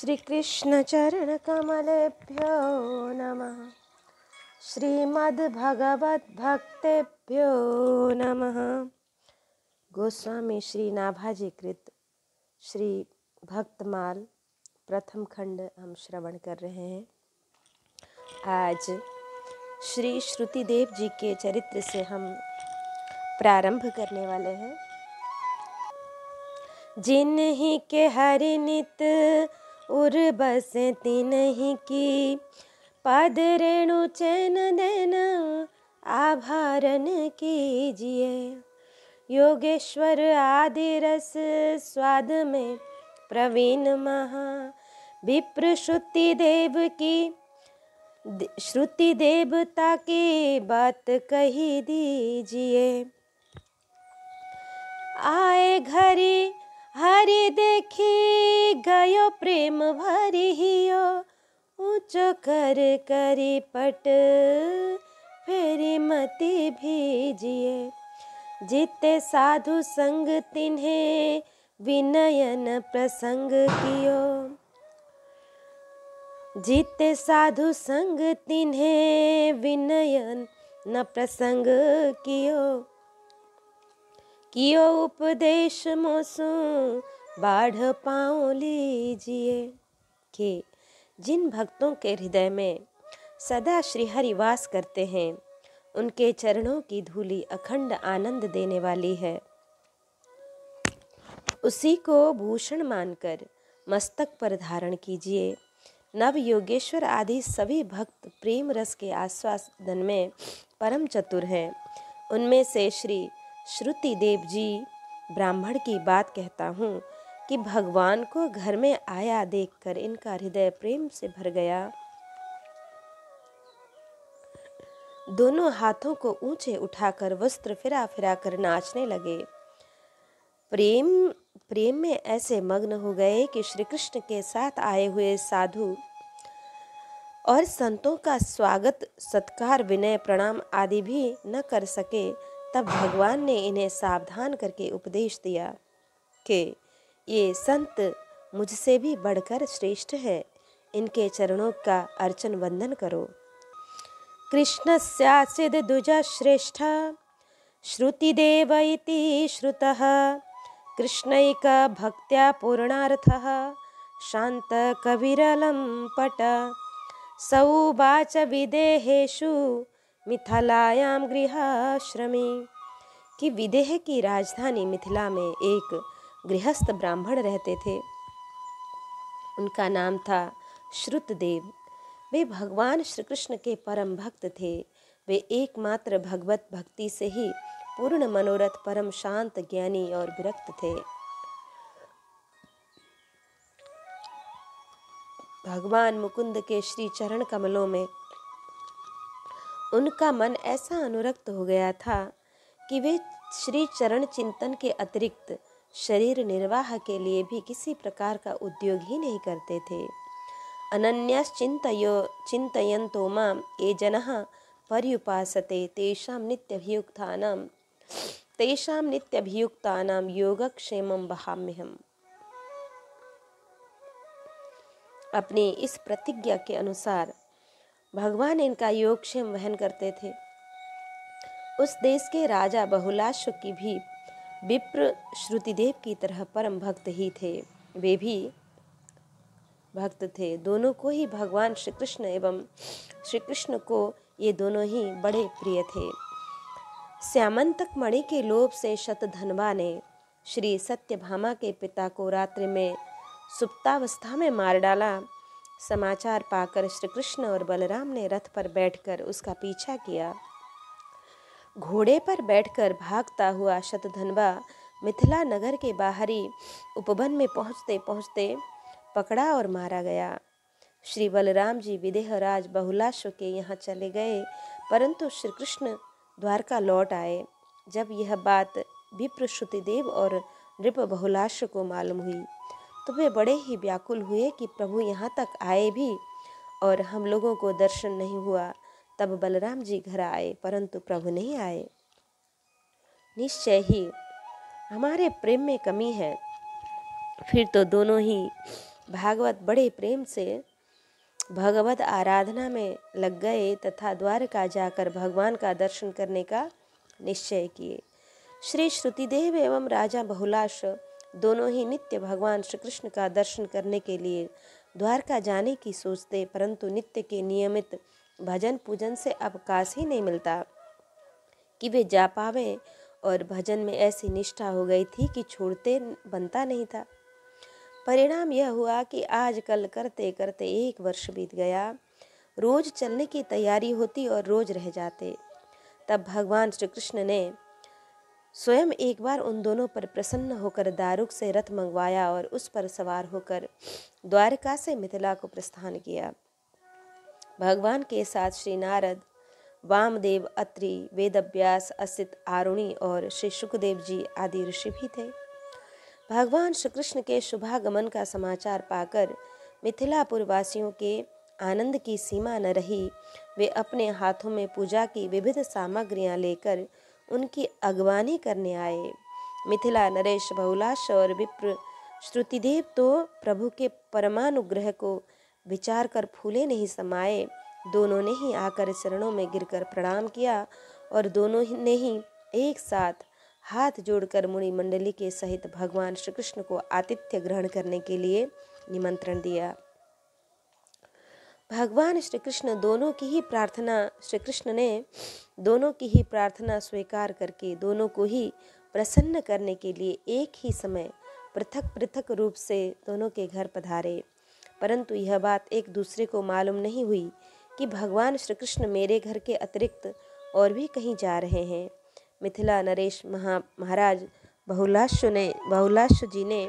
श्री कृष्ण चरण कमलेभ्यो नमः। श्रीमद्भगवद्भक्तेभ्यो नमः। गोस्वामी श्री नाभाजी कृत श्री भक्तमाल प्रथम खंड हम श्रवण कर रहे हैं। आज श्री श्रुतिदेव जी के चरित्र से हम प्रारंभ करने वाले हैं। जिन्हीं के हरि नित उर बसे तिन्हीं की पद रेणु चैन देन आभारण कीजिए। योगेश्वर आदि रस स्वाद में प्रवीण महा विप्र श्रुति देवता की बात कही दीजिए। आए घरी हरि देखी गयो प्रेम भरी हियो ऊंचो कर करी पट फेरी मति भीजिए। जिते साधु संग तिन्हें विनयन प्रसंग कियो। जिते साधु संग तिन्हें विनयन न प्रसंग कियो उपदेश मोसु बाढ़ पाँव लीजिए। कि जिन भक्तों के हृदय में सदा श्री हरि वास करते हैं उनके चरणों की धूलि अखंड आनंद देने वाली है। उसी को भूषण मानकर मस्तक पर धारण कीजिए। नव योगेश्वर आदि सभी भक्त प्रेम रस के आस्वादन में परम चतुर हैं। उनमें से श्री श्रुति देव जी ब्राह्मण की बात कहता हूँ कि भगवान को घर में आया देखकर इनका हृदय प्रेम से भर गया। दोनों हाथों को ऊंचे उठाकर वस्त्र फिरा फिरा कर नाचने लगे। प्रेम में ऐसे मग्न हो गए कि श्री कृष्ण के साथ आए हुए साधु और संतों का स्वागत सत्कार विनय प्रणाम आदि भी न कर सके। तब भगवान ने इन्हें सावधान करके उपदेश दिया कि ये संत मुझसे भी बढ़कर श्रेष्ठ है। इनके चरणों का अर्चन वंदन करो। कृष्णस्यासिद द्विज श्रेष्ठ श्रुतिदेव इति श्रुतः। कृष्णैक भक्त्या पूर्णार्थः शांत कविरलं पट। सौवाच विदेहेषु मिथिलायां गृहाश्रमी। कि विदेह की राजधानी मिथिला में एक गृहस्थ ब्राह्मण रहते थे। उनका नाम था श्रुतदेव। वे भगवान श्री कृष्ण के परम भक्त थे। वे एकमात्र भगवत भक्ति से ही पूर्ण मनोरथ परम शांत ज्ञानी और विरक्त थे। भगवान मुकुंद के श्री चरण कमलों में उनका मन ऐसा अनुरक्त हो गया था कि वे श्री चरण चिंतन के अतिरिक्त शरीर निर्वाह के लिए भी किसी प्रकार का उद्योग ही नहीं करते थे। अनन्यस चिंतयन्तो मां ये जनः पर्युपासते तेषां नित्यभियुक्तानां योगक्षेमं वहाम्यहम्। अपनी इस प्रतिज्ञा के अनुसार भगवान इनका योगक्षेम वहन करते थे। उस देश के राजा बहुलाश्व की भी विप्र श्रुतिदेव की तरह परम भक्त ही थे। वे भी भक्त थे। दोनों को ही भगवान श्री कृष्ण एवं श्री कृष्ण को ये दोनों ही बड़े प्रिय थे। श्यामंतक मणि के लोभ से शतधन्वा ने श्री सत्यभामा के पिता को रात्रि में सुप्तावस्था में मार डाला। समाचार पाकर श्री कृष्ण और बलराम ने रथ पर बैठकर उसका पीछा किया। घोड़े पर बैठकर भागता हुआ शतधन्वा मिथिला नगर के बाहरी उपवन में पहुँचते पहुँचते पकड़ा और मारा गया। श्री बलराम जी विदेहराज बहुलाश्व के यहाँ चले गए, परंतु श्री कृष्ण द्वारका लौट आए। जब यह बात विप्र श्रुतिदेव और नृप बहुलाश्व को मालूम हुई तो वे बड़े ही व्याकुल हुए कि प्रभु यहाँ तक आए भी और हम लोगों को दर्शन नहीं हुआ। तब बलराम जी घर आए, परंतु प्रभु नहीं आए। निश्चय ही हमारे प्रेम में कमी है। फिर तो दोनों ही भागवत बड़े प्रेम से भगवत आराधना में लग गए तथा द्वारका जाकर भगवान का दर्शन करने का निश्चय किए। श्री श्रुतिदेव एवं राजा बहुलाश दोनों ही नित्य भगवान श्री कृष्ण का दर्शन करने के लिए द्वारका जाने की सोचते, परंतु नित्य के नियमित भजन पूजन से अवकाश ही नहीं मिलता कि वे जा पावे, और भजन में ऐसी निष्ठा हो गई थी कि छोड़ते बनता नहीं था। परिणाम यह हुआ कि आज कल करते करते 1 वर्ष बीत गया। रोज चलने की तैयारी होती और रोज रह जाते। तब भगवान श्री कृष्ण ने स्वयं एक बार उन दोनों पर प्रसन्न होकर दारुक से रथ मंगवाया और उस पर सवार होकर द्वारका से मिथिला को प्रस्थान किया। भगवान के साथ श्री नारद, वामदेव, अत्रि, वेदव्यास, असित, आरुणि और श्री शुकदेव जी आदि ऋषि भी थे। भगवान श्री कृष्ण के शुभागमन का समाचार पाकर मिथिलापुर वासियों के आनंद की सीमा न रही। वे अपने हाथों में पूजा की विविध सामग्रियां लेकर उनकी अगवानी करने आए। मिथिला नरेश, बहुलाश और विप्र श्रुतिदेव तो प्रभु के परमानुग्रह को विचार कर फूले नहीं समाये। दोनों ने ही आकर चरणों में गिरकर प्रणाम किया और दोनों ने ही एक साथ हाथ जोड़कर मुनि मंडली के सहित भगवान श्री कृष्ण को आतिथ्य ग्रहण करने के लिए निमंत्रण दिया। भगवान श्री कृष्ण ने दोनों की ही प्रार्थना स्वीकार करके दोनों को ही प्रसन्न करने के लिए एक ही समय पृथक पृथक रूप से दोनों के घर पधारे। परंतु यह बात एक दूसरे को मालूम नहीं हुई कि भगवान श्री कृष्ण मेरे घर के अतिरिक्त और भी कहीं जा रहे हैं। मिथिला नरेश महाराज बहुलाश जी ने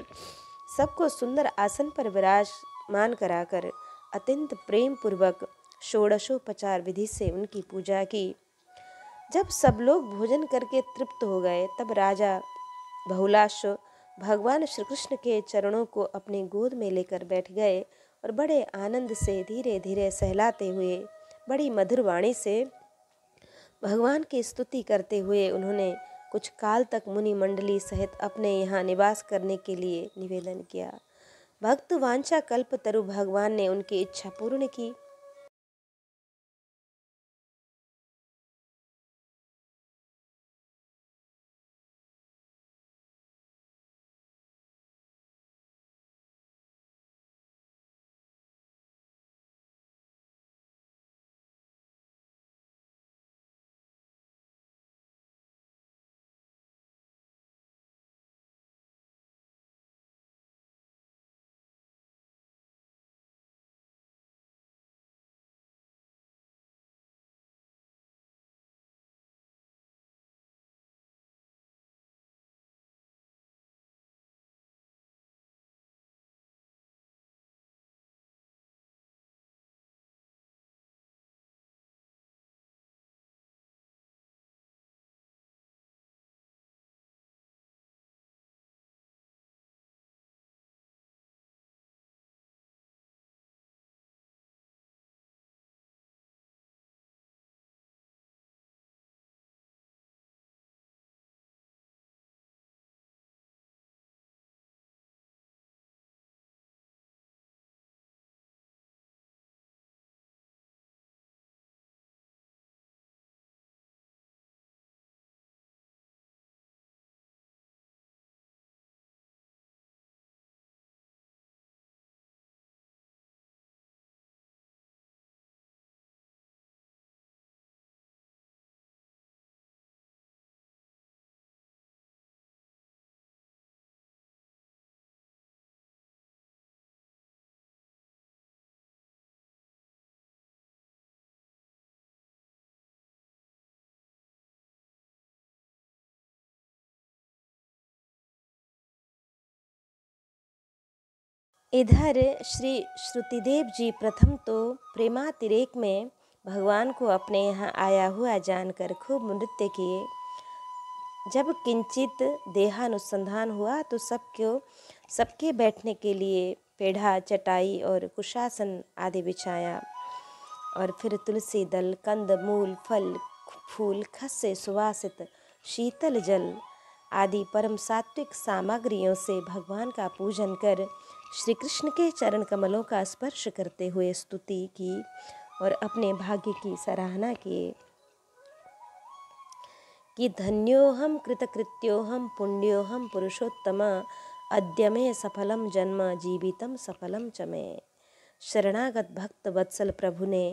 सबको सुंदर आसन पर विराजमान कराकर अत्यंत प्रेम पूर्वक षोडशोपचार विधि से उनकी पूजा की। जब सब लोग भोजन करके तृप्त हो गए, तब राजा बहुलाश भगवान श्री कृष्ण के चरणों को अपनी गोद में लेकर बैठ गए और बड़े आनंद से धीरे धीरे सहलाते हुए बड़ी मधुर वाणी से भगवान की स्तुति करते हुए उन्होंने कुछ काल तक मुनि मंडली सहित अपने यहाँ निवास करने के लिए निवेदन किया। भक्त वांछा कल्प तरु भगवान ने उनकी इच्छा पूर्ण की। इधर श्री श्रुतिदेव जी प्रथम तो प्रेमातिरेक में भगवान को अपने यहाँ आया हुआ जानकर खूब नृत्य किए। जब किंचित देहानुसंधान हुआ तो सबके बैठने के लिए पेढ़ा, चटाई और कुशासन आदि बिछाया और फिर तुलसी दल, कंद मूल, फल फूल, खस से सुवासित शीतल जल, आदि परम सात्विक सामग्रियों से भगवान का पूजन कर श्री कृष्ण के चरण कमलों का स्पर्श करते हुए स्तुति की और अपने भाग्य की सराहना किए कि धन्योहम कृतकृत्योहम पुण्योहम पुरुषोत्तम अद्य मे सफलम जन्म जीवितम सफलम च मे। शरणागत भक्त वत्सल प्रभु ने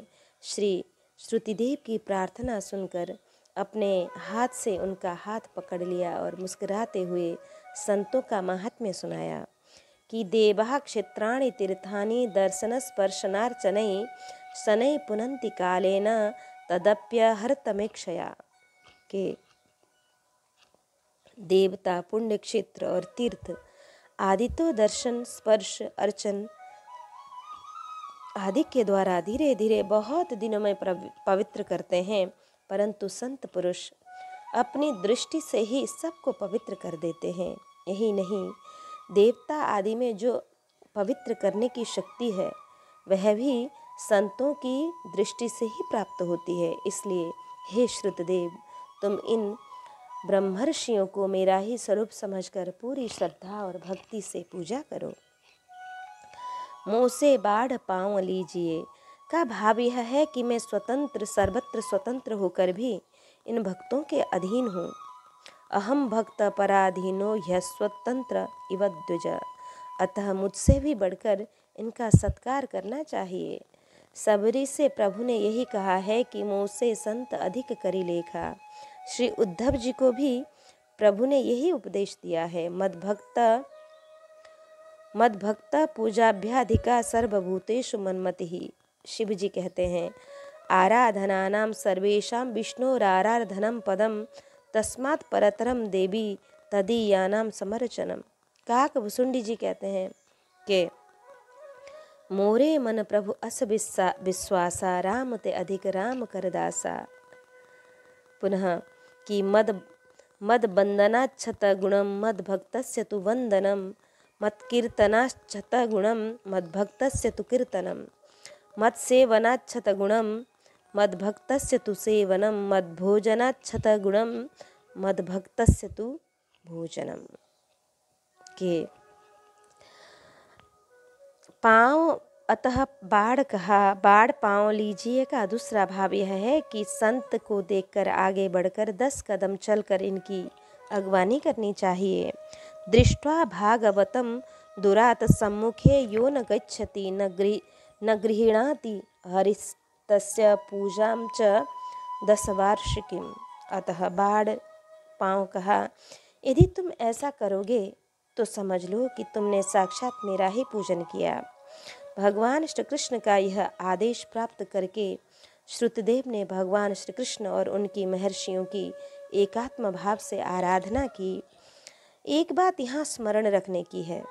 श्री श्रुतिदेव की प्रार्थना सुनकर अपने हाथ से उनका हाथ पकड़ लिया और मुस्कुराते हुए संतों का महात्म्य सुनाया कि देवाः क्षेत्राणि तीर्थानि दर्शन स्पर्शनार्चनै शनै पुनन्ति कालेन तदप्यहर्तमेक्षया के देवता, पुण्य क्षेत्र और तीर्थ आदि तो दर्शन, स्पर्श, अर्चन आदि के द्वारा धीरे धीरे बहुत दिनों में पवित्र करते हैं, परंतु संत पुरुष अपनी दृष्टि से ही सबको पवित्र कर देते हैं। यही नहीं, देवता आदि में जो पवित्र करने की शक्ति है वह भी संतों की दृष्टि से ही प्राप्त होती है। इसलिए हे श्रुतदेव, तुम इन ब्रह्मर्षियों को मेरा ही स्वरूप समझकर पूरी श्रद्धा और भक्ति से पूजा करो। मुँह से बाढ़ पाँव लीजिए का भाव यह है कि मैं स्वतंत्र, सर्वत्र स्वतंत्र होकर भी इन भक्तों के अधीन हूँ। अहम भक्त पराधीनो यह स्वतंत्र इव द्विज, अतः मुझसे भी बढ़कर इनका सत्कार करना चाहिए। सबरी से प्रभु ने यही कहा है कि मुँह से संत अधिक करी लेखा। श्री उद्धव जी को भी प्रभु ने यही उपदेश दिया है। मद्भक्त पूजाभ्याधिका सर्वभूतेषु मन्मतिः। शिव जी कहते हैं, आराधनानां सर्वेषां विष्णोराराधनं पदम तस्मात् परतरम देवी तदीयानां समर्चनम। काक भुसुंडी जी कहते हैं कि मोरे मन प्रभु अस विश्वासा, राम ते अधिक राम करदासा। पुनः कि मद बंदनाच्छत गुणम मद्भक्तस्य तु वंदनम, मत्कीर्तनाच्छत गुणम मद्भक्तस्य तु कीर्तनम, मत्सेवनाच्छत गुणम मद्भक्तस्य तु सेवनम, मद्भोजनाच्छत गुणम मद्भक्तस्य तु भोजनम। के पाँव, अतः बाढ़ कहा, बाढ़ पाँव लीजिए का दूसरा भाव यह है कि संत को देखकर आगे बढ़कर 10 कदम चलकर इनकी अगवानी करनी चाहिए। दृष्ट्वा भागवतम दुरात सम्मुखे यो न गच्छति न गृह्णाति हरिस्तस्य पूजां च 10 वार्षिकीम। अतः बाढ़ पाँव कहा, यदि तुम ऐसा करोगे तो समझ लो कि तुमने साक्षात मेरा ही पूजन किया। भगवान श्री कृष्ण का यह आदेश प्राप्त करके श्रुतदेव ने भगवान श्री कृष्ण और उनकी महर्षियों की एकात्म भाव से आराधना की। एक बात यहाँ स्मरण रखने की है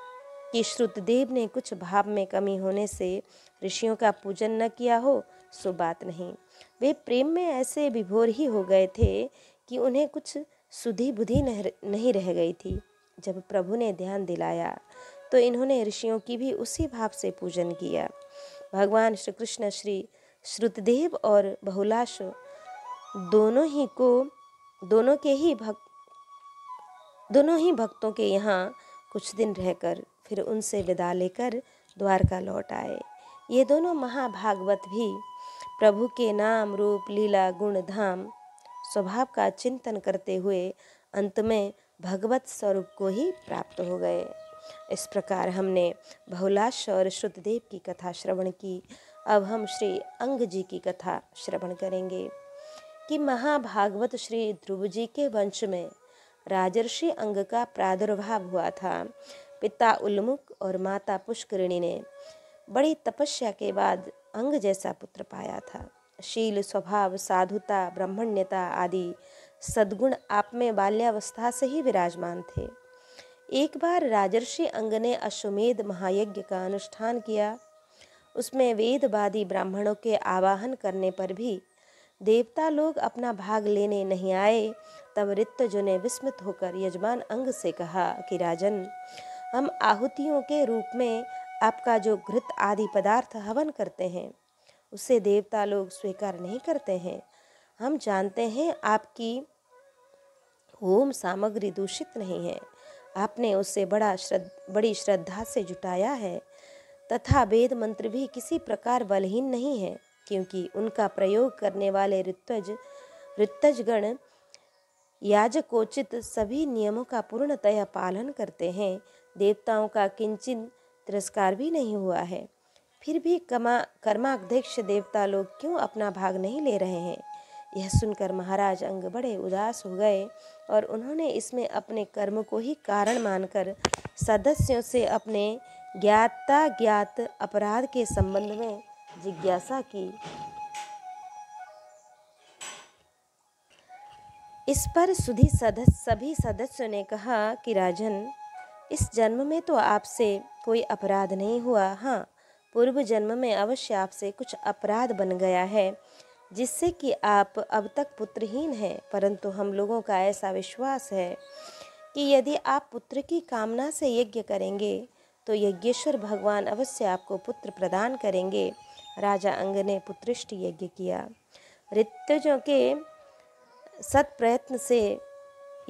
कि श्रुतदेव ने कुछ भाव में कमी होने से ऋषियों का पूजन न किया हो सो बात नहीं। वे प्रेम में ऐसे विभोर ही हो गए थे कि उन्हें कुछ सुधि बुद्धि नहीं रह गई थी। जब प्रभु ने ध्यान दिलाया तो इन्होंने ऋषियों की भी उसी भाव से पूजन किया। भगवान श्री कृष्ण श्री श्रुतदेव और बहुलाश दोनों ही भक्तों के यहाँ कुछ दिन रहकर फिर उनसे विदा लेकर द्वारका लौट आए। ये दोनों महाभागवत भी प्रभु के नाम, रूप, लीला, गुण, धाम, स्वभाव का चिंतन करते हुए अंत में भगवत स्वरूप को ही प्राप्त हो गए। इस प्रकार हमने बहुलाश और श्रुतदेव की कथा श्रवण की। अब हम श्री अंग जी की कथा श्रवण करेंगे कि महाभागवत श्री ध्रुव जी के वंश में राजर्षि अंग का प्रादुर्भाव हुआ था। पिता उल्मुख और माता पुष्करिणी ने बड़ी तपस्या के बाद अंग जैसा पुत्र पाया था। शील, स्वभाव, साधुता, ब्राह्मण्यता आदि सद्गुण आप में बाल्यावस्था से ही विराजमान थे। एक बार राजर्षि अंग ने अश्वमेध महायज्ञ का अनुष्ठान किया। उसमें वेदवादी ब्राह्मणों के आवाहन करने पर भी देवता लोग अपना भाग लेने नहीं आए। तब ऋतजु ने विस्मित होकर यजमान अंग से कहा कि राजन, हम आहुतियों के रूप में आपका जो घृत आदि पदार्थ हवन करते हैं उसे देवता लोग स्वीकार नहीं करते हैं। हम जानते हैं आपकी होम सामग्री दूषित नहीं है, आपने उसे बड़ी श्रद्धा से जुटाया है, तथा वेद मंत्र भी किसी प्रकार बलहीन नहीं है, क्योंकि उनका प्रयोग करने वाले ऋत्विजगण याजकोचित सभी नियमों का पूर्णतया पालन करते हैं। देवताओं का किंचित तिरस्कार भी नहीं हुआ है। फिर भी कर्माध्यक्ष देवता लोग क्यों अपना भाग नहीं ले रहे हैं? यह सुनकर महाराज अंग बड़े उदास हो गए और उन्होंने इसमें अपने कर्म को ही कारण मानकर सदस्यों से अपने ज्ञात अपराध के संबंध में जिज्ञासा की। इस पर सभी सदस्यों ने कहा कि राजन, इस जन्म में तो आपसे कोई अपराध नहीं हुआ। हाँ, पूर्व जन्म में अवश्य आपसे कुछ अपराध बन गया है, जिससे कि आप अब तक पुत्रहीन हैं। परंतु हम लोगों का ऐसा विश्वास है कि यदि आप पुत्र की कामना से यज्ञ करेंगे तो यज्ञेश्वर भगवान अवश्य आपको पुत्र प्रदान करेंगे। राजा अंग ने पुत्रिष्ट यज्ञ किया। ऋत्विजों के सत प्रयत्न से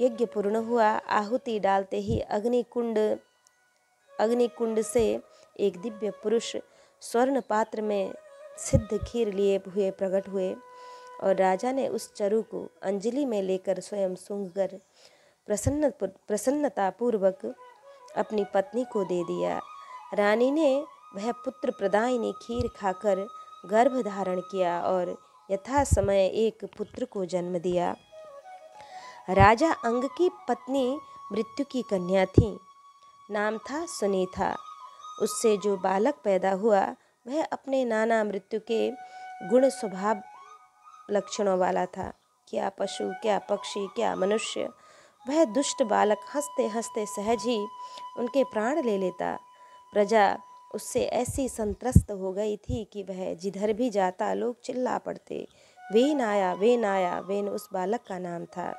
यज्ञ पूर्ण हुआ। आहुति डालते ही अग्निकुंड से एक दिव्य पुरुष स्वर्ण पात्र में सिद्ध खीर लिए हुए प्रकट हुए और राजा ने उस चरु को अंजलि में लेकर स्वयं सूंघकर प्रसन्नतापूर्वक अपनी पत्नी को दे दिया। रानी ने वह पुत्र प्रदायिनी खीर खाकर गर्भ धारण किया और यथा समय एक पुत्र को जन्म दिया। राजा अंग की पत्नी मृत्यु की कन्या थी, नाम था सुनीता। उससे जो बालक पैदा हुआ वह अपने नाना मृत्यु के गुण स्वभाव लक्षणों वाला था। क्या पशु, क्या पक्षी, क्या मनुष्य, वह दुष्ट बालक हंसते हंसते सहज ही उनके प्राण ले लेता। प्रजा उससे ऐसी संत्रस्त हो गई थी कि वह जिधर भी जाता लोग चिल्ला पड़ते, वेन आया, वेन आया। वेन उस बालक का नाम था।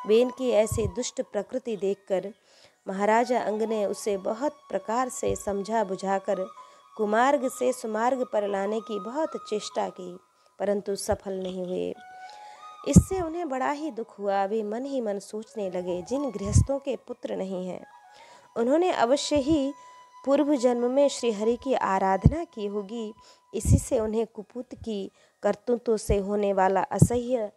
वेन की ऐसी दुष्ट प्रकृति देखकर महाराजा अंग ने उसे बहुत प्रकार से समझा बुझाकर कुमार्ग से सुमार्ग पर लाने की बहुत चेष्टा की, परंतु सफल नहीं हुए। इससे उन्हें बड़ा ही दुख हुआ। वे मन ही मन सोचने लगे, जिन गृहस्थों के पुत्र नहीं हैं उन्होंने अवश्य ही पूर्व जन्म में श्रीहरि की आराधना की होगी। इसी से उन्हें कुपुत की करतूतों से होने वाला असह्य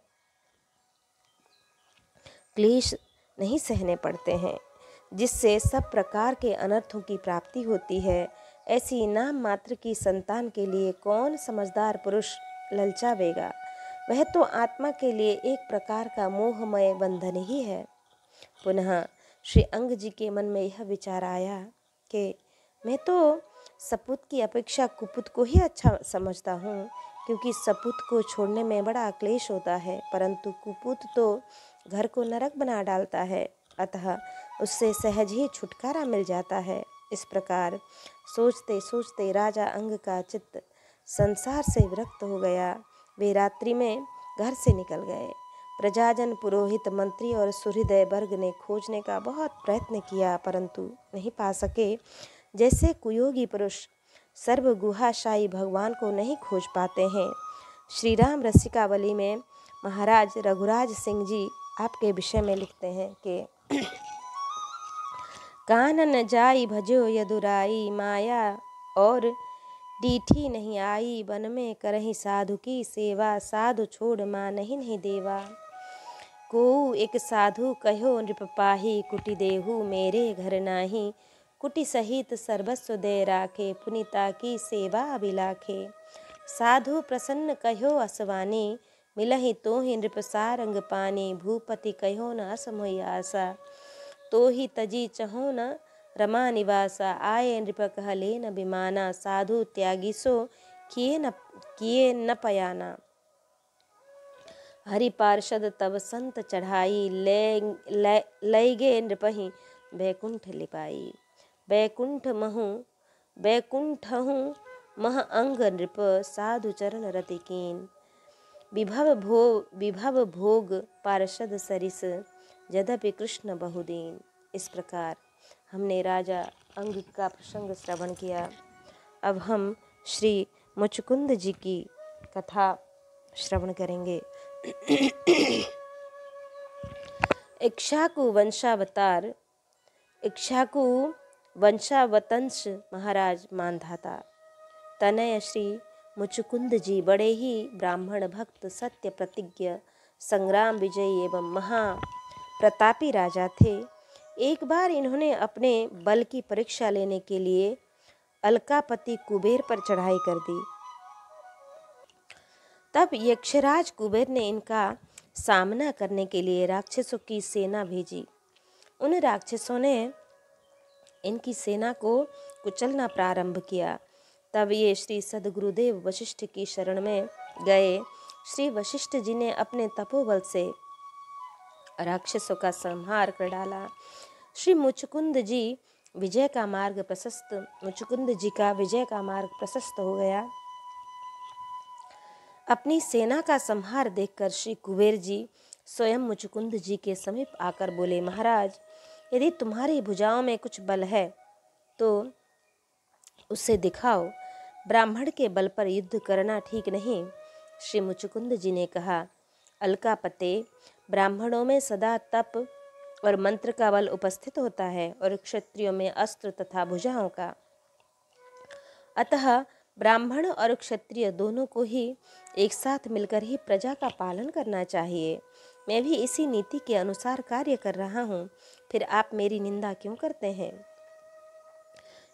क्लेश नहीं सहने पड़ते हैं, जिससे सब प्रकार के अनर्थों की प्राप्ति होती है। ऐसी नाम मात्र की संतान के लिए कौन समझदार पुरुष ललचावेगा? वह तो आत्मा के लिए एक प्रकार का मोहमय बंधन ही है। पुनः श्री अंग जी के मन में यह विचार आया कि मैं तो सपूत की अपेक्षा कुपुत को ही अच्छा समझता हूँ, क्योंकि सपूत को छोड़ने में बड़ा क्लेश होता है, परंतु कुपुत तो घर को नरक बना डालता है, अतः उससे सहज ही छुटकारा मिल जाता है। इस प्रकार सोचते सोचते राजा अंग का चित्त संसार से विरक्त हो गया। वे रात्रि में घर से निकल गए। प्रजाजन, पुरोहित, मंत्री और सुहृदय वर्ग ने खोजने का बहुत प्रयत्न किया, परंतु नहीं पा सके। जैसे कुयोगी पुरुष सर्वगुहाशायी भगवान को नहीं खोज पाते हैं। श्री राम रसिकावली में महाराज रघुराज सिंह जी आपके विषय में लिखते हैं कि कानन जाई भजो यदुराई, माया और डीठी नहीं आई, वन में करही साधु की सेवा, साधु छोड़ मान नहीं देवा। को एक साधु कहो नृप पाही, कुटी देहु मेरे घर नाही, कुटी सहित सर्वस्व दे राखे, पुनीता की सेवा अभिलाखे। साधु प्रसन्न कहो असवानी, मिलहि तो ही नृप सारंग पानी, भूपति कहो न असमोई आशा, तो ही तजी चहो न रमा निवासा, आए नृप कह ले न बिमाना, साधु त्यागी सो किए न पयाना। हरि पार्षद तब संत चढ़ाई, लय गे नृपहि बैकुंठ लिपाई। बैकुंठहु मह अंग नृप, साधु चरण रति कीन, विभव भोग पार्षद सरिस, यद्यपि कृष्ण बहुदीन। इस प्रकार हमने राजा अंग का प्रसंग श्रवण किया। अब हम श्री मुचकुंद जी की कथा श्रवण करेंगे। इक्ष्वाकु वंशावतार, इक्ष्वाकु वंशावतंश महाराज मानधाता तनय श्री मुचुकुंद जी बड़े ही ब्राह्मण भक्त, सत्य प्रतिज्ञ, संग्राम विजयी एवं महा प्रतापी राजा थे। एक बार इन्होंने अपने बल की परीक्षा लेने के लिए अलकापति कुबेर पर चढ़ाई कर दी। तब यक्षराज कुबेर ने इनका सामना करने के लिए राक्षसों की सेना भेजी। उन राक्षसों ने इनकी सेना को कुचलना प्रारंभ किया। तब ये श्री सद्गुरुदेव वशिष्ठ की शरण में गए। श्री वशिष्ठ जी ने अपने तपोबल से राक्षसों का संहार कर डाला। श्री मुचुकुंद जी का विजय का मार्ग प्रशस्त हो गया। अपनी सेना का संहार देखकर श्री कुबेर जी स्वयं मुचुकुंद जी के समीप आकर बोले, महाराज, यदि तुम्हारी भुजाओं में कुछ बल है तो उसे दिखाओ। ब्राह्मण के बल पर युद्ध करना ठीक नहीं। श्री मुचुकुंद जी ने कहा, अलकापते, ब्राह्मणों में सदा तप और मंत्र का बल उपस्थित होता है और क्षत्रियों में अस्त्र तथा भुजाओं का। अतः ब्राह्मण और क्षत्रिय दोनों को ही एक साथ मिलकर ही प्रजा का पालन करना चाहिए। मैं भी इसी नीति के अनुसार कार्य कर रहा हूँ, फिर आप मेरी निंदा क्यों करते हैं?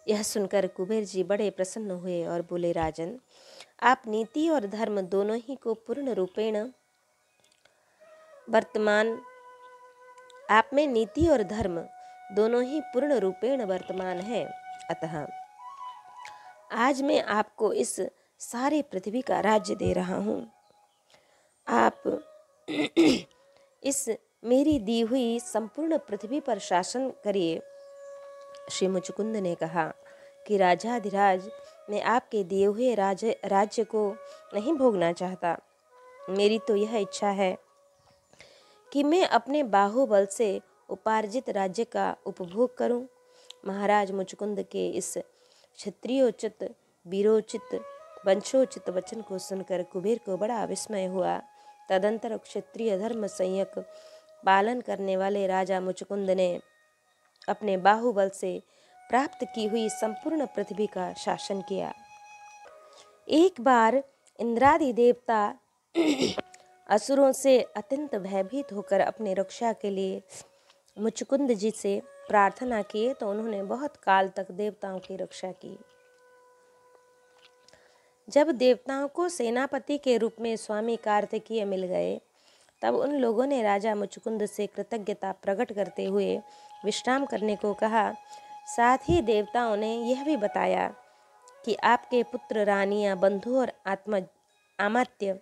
यह सुनकर कुबेर जी बड़े प्रसन्न हुए और बोले, राजन, आप नीति और धर्म दोनों ही को पूर्ण रूपेण वर्तमान आप में नीति और धर्म दोनों ही पूर्ण रूपेण वर्तमान है। अतः आज मैं आपको इस सारी पृथ्वी का राज्य दे रहा हूँ। आप इस मेरी दी हुई संपूर्ण पृथ्वी पर शासन करिए। श्री मुचुकुंद ने कहा कि राजाधिराज, मैं आपके दिए हुए राज्य को नहीं भोगना चाहता। मेरी तो यह इच्छा है कि मैं अपने बाहुबल से उपार्जित राज्य का उपभोग करूं। महाराज मुचुकुंद के इस क्षत्रियोचित, वीरोचित, वंशोचित वचन को सुनकर कुबेर को बड़ा विस्मय हुआ। तदंतर क्षत्रिय धर्म संयक पालन करने वाले राजा मुचुकुंद ने अपने बाहुबल से प्राप्त की हुई संपूर्ण पृथ्वी का शासन किया। एक बार इंद्रादि देवता असुरों से अत्यंत भयभीत होकर अपने रक्षा के लिए मुचुकुंद जी से प्रार्थना किए तो उन्होंने बहुत काल तक देवताओं की रक्षा की। जब देवताओं को सेनापति के रूप में स्वामी कार्तिकेय मिल गए, तब उन लोगों ने राजा मुचुकुंद से कृतज्ञता प्रकट करते हुए विश्राम करने को कहा। साथ ही देवताओं ने यह भी बताया कि आपके पुत्र, रानियां, बंधु और अमात्य,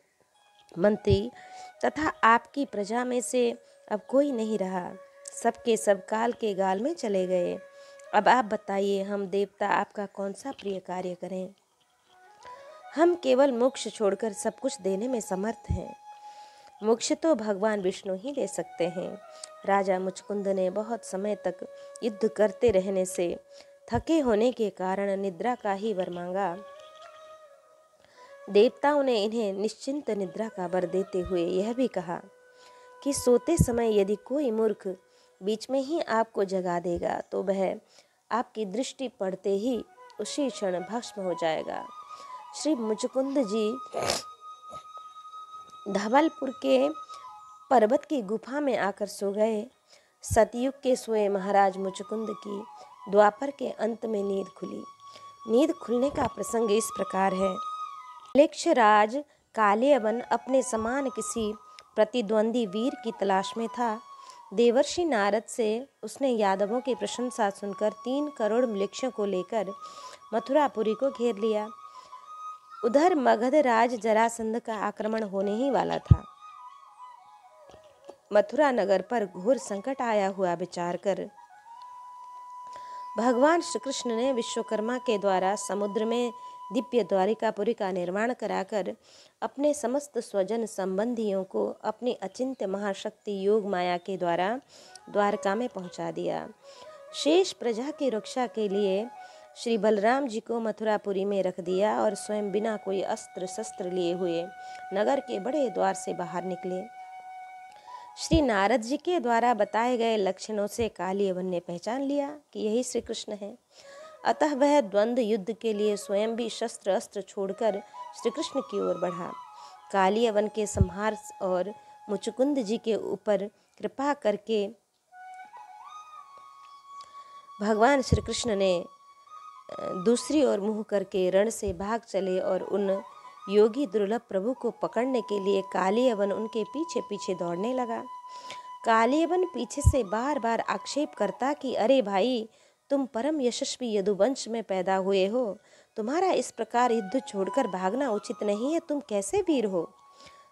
मंत्री तथा आपकी प्रजा में से अब कोई नहीं रहा। सबके सब काल के गाल में चले गए। अब आप बताइए, हम देवता आपका कौन सा प्रिय कार्य करें? हम केवल मोक्ष छोड़कर सब कुछ देने में समर्थ हैं। मोक्ष तो भगवान विष्णु ही दे सकते हैं। राजा मुचुकुंद ने बहुत समय तक युद्ध करते रहने से थके होने के कारण निद्रा का ही वर मांगा। देवताओं ने इन्हें निश्चिंत निद्रा का वर देते हुए यह भी कहा कि सोते समय यदि कोई मूर्ख बीच में ही आपको जगा देगा तो वह आपकी दृष्टि पड़ते ही उसी क्षण भस्म हो जाएगा। श्री मुचुकुंद जी धवलपुर के पर्वत की गुफा में आकर सो गए। सतयुग के सोए महाराज मुचुकुंद की द्वापर के अंत में नींद खुली। नींद खुलने का प्रसंग इस प्रकार है। मलेच्छराज कालियवन अपने समान किसी प्रतिद्वंदी वीर की तलाश में था। देवर्षि नारद से उसने यादवों की प्रशंसा सुनकर 3 करोड़ मलेच्छों को लेकर मथुरापुरी को घेर लिया। उधर मगध राज जरासंध का आक्रमण होने ही वाला था। मथुरा नगर पर घोर संकट आया हुआ विचार कर भगवान श्री कृष्ण ने विश्वकर्मा के द्वारा समुद्र में दिव्य द्वारिकापुरी का निर्माण कराकर अपने समस्त स्वजन संबंधियों को अपनी अचिंत्य महाशक्ति योग माया के द्वारा द्वारका में पहुंचा दिया। शेष प्रजा की रक्षा के लिए श्री बलराम जी को मथुरापुरी में रख दिया और स्वयं बिना कोई अस्त्र शस्त्र लिए हुए नगर के बड़े द्वार से बाहर निकले। श्री नारद जी के द्वारा बताए गए लक्षणों से कालियवन ने पहचान लिया कि यही श्री कृष्ण है। अतः वह द्वंद्व युद्ध के लिए स्वयं भी शस्त्र अस्त्र छोड़कर श्री कृष्ण की ओर बढ़ा। कालियवन के संहार और मुचुकुंद जी के ऊपर कृपा करके भगवान श्री कृष्ण ने दूसरी ओर मुँह करके रण से भाग चले और उन योगी दुर्लभ प्रभु को पकड़ने के लिए कालियवन उनके पीछे पीछे दौड़ने लगा। कालियवन पीछे से बार बार आक्षेप करता कि अरे भाई, तुम परम यशस्वी यदुवंश में पैदा हुए हो, तुम्हारा इस प्रकार युद्ध छोड़कर भागना उचित नहीं है, तुम कैसे वीर हो।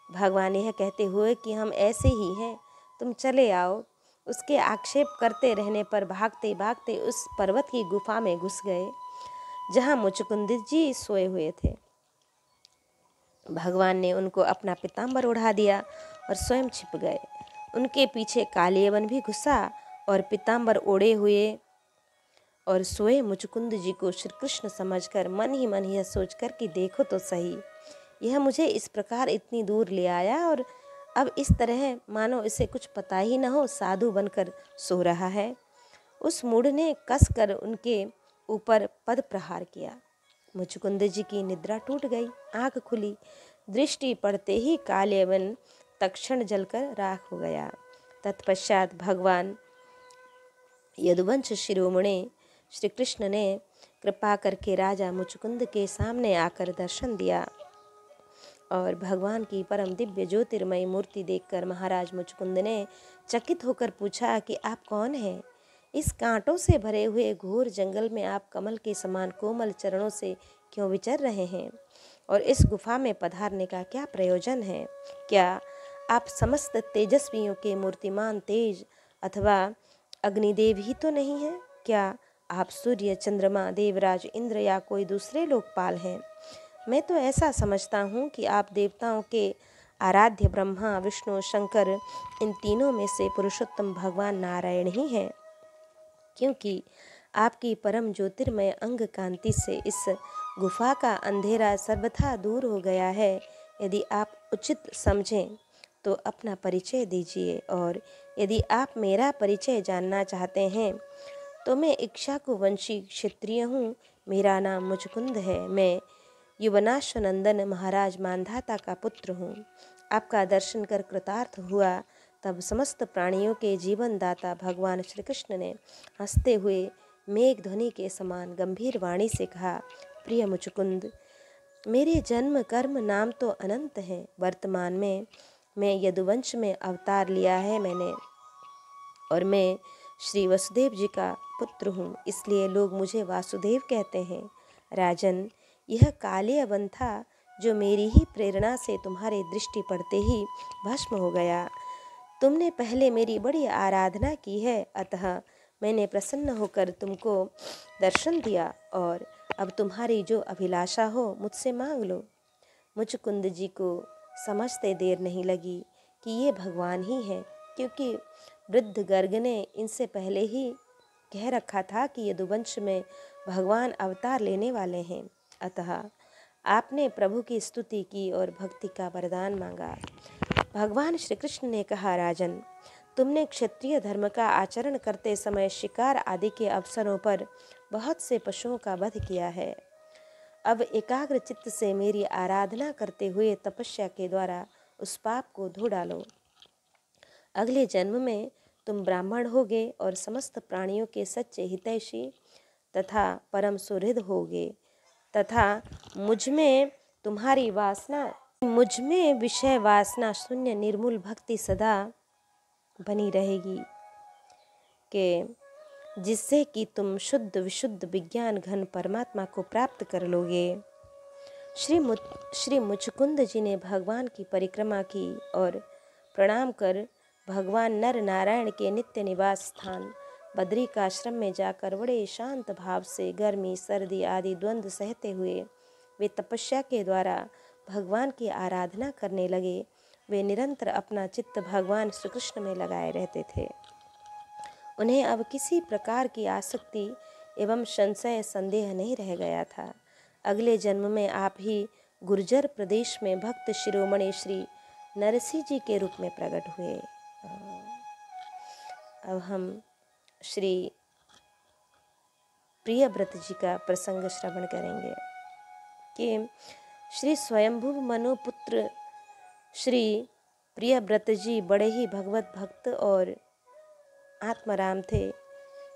भगवान यह कहते हुए कि हम ऐसे ही हैं, तुम चले आओ, उसके आक्षेप करते रहने पर भागते भागते उस पर्वत की गुफा में घुस गए जहाँ मुचुकुंद जी सोए हुए थे। भगवान ने उनको अपना पीताम्बर ओढ़ा दिया और स्वयं छिप गए। उनके पीछे कालियवन भी घुसा और पीताम्बर ओढ़े हुए और सोए मुचुकुंद जी को श्री कृष्ण समझकर मन ही मन यह सोचकर कि देखो तो सही, यह मुझे इस प्रकार इतनी दूर ले आया और अब इस तरह मानो इसे कुछ पता ही न हो साधु बनकर सो रहा है। उस मूढ़ ने कसकर उनके ऊपर पद प्रहार किया। मुचुकुंद जी की निद्रा टूट गई, आंख खुली, दृष्टि पड़ते ही कालियवन तत्क्षण जलकर राख हो गया। तत्पश्चात भगवान यदुवंश शिरोमणि श्री कृष्ण ने कृपा करके राजा मुचुकुंद के सामने आकर दर्शन दिया और भगवान की परम दिव्य ज्योतिर्मयी मूर्ति देखकर महाराज मुचुकुंद ने चकित होकर पूछा कि आप कौन हैं? इस कांटों से भरे हुए घोर जंगल में आप कमल के समान कोमल चरणों से क्यों विचर रहे हैं? और इस गुफा में पधारने का क्या प्रयोजन है? क्या आप समस्त तेजस्वियों के मूर्तिमान तेज अथवा अग्निदेव ही तो नहीं हैं? क्या आप सूर्य, चंद्रमा, देवराज, इंद्र या कोई दूसरे लोकपाल हैं? मैं तो ऐसा समझता हूँ कि आप देवताओं के आराध्य ब्रह्मा, विष्णु, शंकर, इन तीनों में से पुरुषोत्तम भगवान नारायण ही हैं, क्योंकि आपकी परम ज्योतिर्मय अंग कांति से इस गुफा का अंधेरा सर्वथा दूर हो गया है। यदि आप उचित समझें तो अपना परिचय दीजिए, और यदि आप मेरा परिचय जानना चाहते हैं तो मैं इक्ष्वाकुवंशी क्षत्रिय हूँ। मेरा नाम मुचुकुंद है। मैं युवनाश्वनंदन महाराज मांधाता का पुत्र हूँ। आपका दर्शन कर कृतार्थ हुआ। तब समस्त प्राणियों के जीवन दाता भगवान श्री कृष्ण ने हंसते हुए मेघ ध्वनि के समान गंभीर वाणी से कहा, प्रिय मुचुकुंद, मेरे जन्म कर्म नाम तो अनंत हैं। वर्तमान में मैं यदुवंश में अवतार लिया है मैंने, और मैं श्री वसुदेव जी का पुत्र हूँ, इसलिए लोग मुझे वासुदेव कहते हैं। राजन, यह कालियवन था जो मेरी ही प्रेरणा से तुम्हारे दृष्टि पड़ते ही भस्म हो गया। तुमने पहले मेरी बड़ी आराधना की है, अतः मैंने प्रसन्न होकर तुमको दर्शन दिया, और अब तुम्हारी जो अभिलाषा हो मुझसे मांग लो। मुचुकुंद जी को समझते देर नहीं लगी कि ये भगवान ही हैं, क्योंकि वृद्ध गर्ग ने इनसे पहले ही कह रखा था कि यदुवंश में भगवान अवतार लेने वाले हैं। अतः आपने प्रभु की स्तुति की और भक्ति का वरदान मांगा। भगवान श्री कृष्ण ने कहा, राजन, तुमने क्षत्रिय धर्म का आचरण करते समय शिकार आदि के अवसरों पर बहुत से पशुओं का वध किया है। अब एकाग्र चित्त से मेरी आराधना करते हुए तपस्या के द्वारा उस पाप को धो डालो। अगले जन्म में तुम ब्राह्मण होगे और समस्त प्राणियों के सच्चे हितैषी तथा परम सुहृद होगे, तथा मुझ में विषय वासना शून्य निर्मूल भक्ति सदा बनी रहेगी, कि जिससे कि तुम शुद्ध विशुद्ध विज्ञान घन परमात्मा को प्राप्त कर लोगे। श्री मुचुकुंद जी ने भगवान की परिक्रमा की और प्रणाम कर भगवान नर नारायण के नित्य निवास स्थान बद्रिकाश्रम में जाकर बड़े शांत भाव से गर्मी सर्दी आदि द्वंद्व सहते हुए वे तपस्या के द्वारा भगवान की आराधना करने लगे। वे निरंतर अपना चित्त भगवान श्री कृष्ण में लगाए रहते थे। उन्हें अब किसी प्रकार की आसक्ति एवं संशय संदेह नहीं रह गया था। अगले जन्म में आप ही गुर्जर प्रदेश में भक्त शिरोमणि श्री नरसिंह जी के रूप में प्रकट हुए। अब हम श्री प्रियव्रत जी का प्रसंग श्रवण करेंगे कि श्री स्वयंभू मनुपुत्र श्री प्रियव्रत जी बड़े ही भगवत भक्त और आत्माराम थे।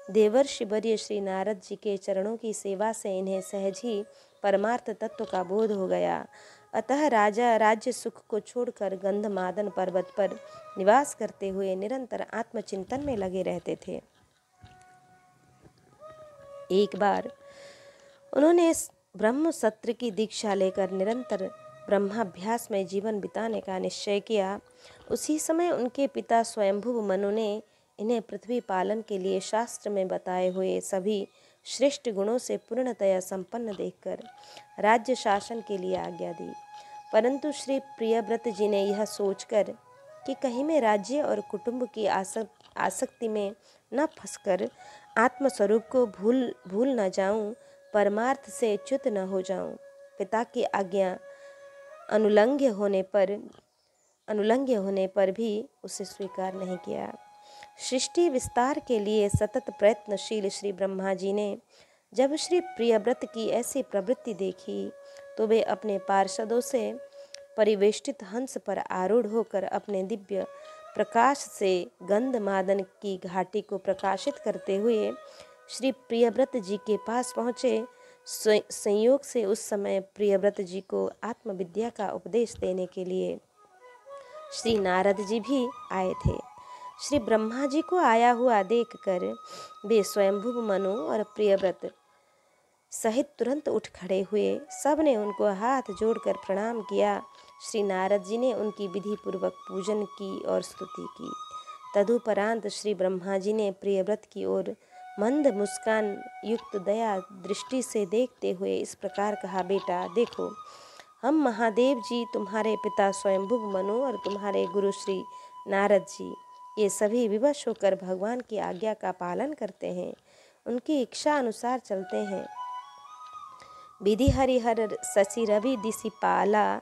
देवर्षि वर्य श्री नारद जी के चरणों की सेवा से इन्हें सहज ही परमार्थ तत्व का बोध हो गया। अतः राजा राज्य सुख को छोड़कर गंधमादन पर्वत पर निवास करते हुए निरंतर आत्मचिंतन में लगे रहते थे। एक बार उन्होंने ब्रह्म सत्र की दीक्षा लेकर निरंतर ब्रह्माभ्यास में जीवन बिताने का निश्चय किया। उसी समय उनके पिता स्वयंभू मनु ने इन्हें पृथ्वी पालन के लिए शास्त्र में बताए हुए सभी श्रेष्ठ गुणों से पूर्णतया संपन्न देखकर राज्य शासन के लिए आज्ञा दी। परंतु श्री प्रियव्रत जी ने यह सोचकर कि कहीं मैं राज्य और कुटुंब की आसक्ति में न फंसकर आत्मस्वरूप को भूल न जाऊं, परमार्थ से च्युत न हो जाऊं, पिता की आज्ञा अनुलंघ्य होने पर भी उसे स्वीकार नहीं किया। सृष्टि विस्तार के लिए सतत प्रयत्नशील श्री ब्रह्मा जी ने जब श्री प्रियव्रत की ऐसी प्रवृत्ति देखी तो वे अपने पार्षदों से परिवेष्टित हंस पर आरूढ़ होकर अपने दिव्य प्रकाश से गंधमादन की घाटी को प्रकाशित करते हुए श्री प्रियव्रत जी के पास पहुँचे। संयोग से उस समय प्रियव्रत जी को आत्मविद्या का उपदेश देने के लिए श्री नारद जी भी आए थे। श्री ब्रह्मा जी को आया हुआ देखकर वे स्वयंभू मनु और प्रियव्रत सहित तुरंत उठ खड़े हुए। सब ने उनको हाथ जोड़कर प्रणाम किया। श्री नारद जी ने उनकी विधि पूर्वक पूजन की और स्तुति की। तदुपरांत श्री ब्रह्मा जी ने प्रियव्रत की ओर मंद मुस्कान युक्त दया दृष्टि से देखते हुए इस प्रकार कहा, बेटा देखो, हम महादेव जी, तुम्हारे पिता स्वयंभू मनु और तुम्हारे गुरु श्री नारद जी, ये सभी विवश होकर भगवान की आज्ञा का पालन करते हैं, उनकी इच्छा अनुसार चलते हैं। विधि हरिहर शशि रवि दिशि पाला,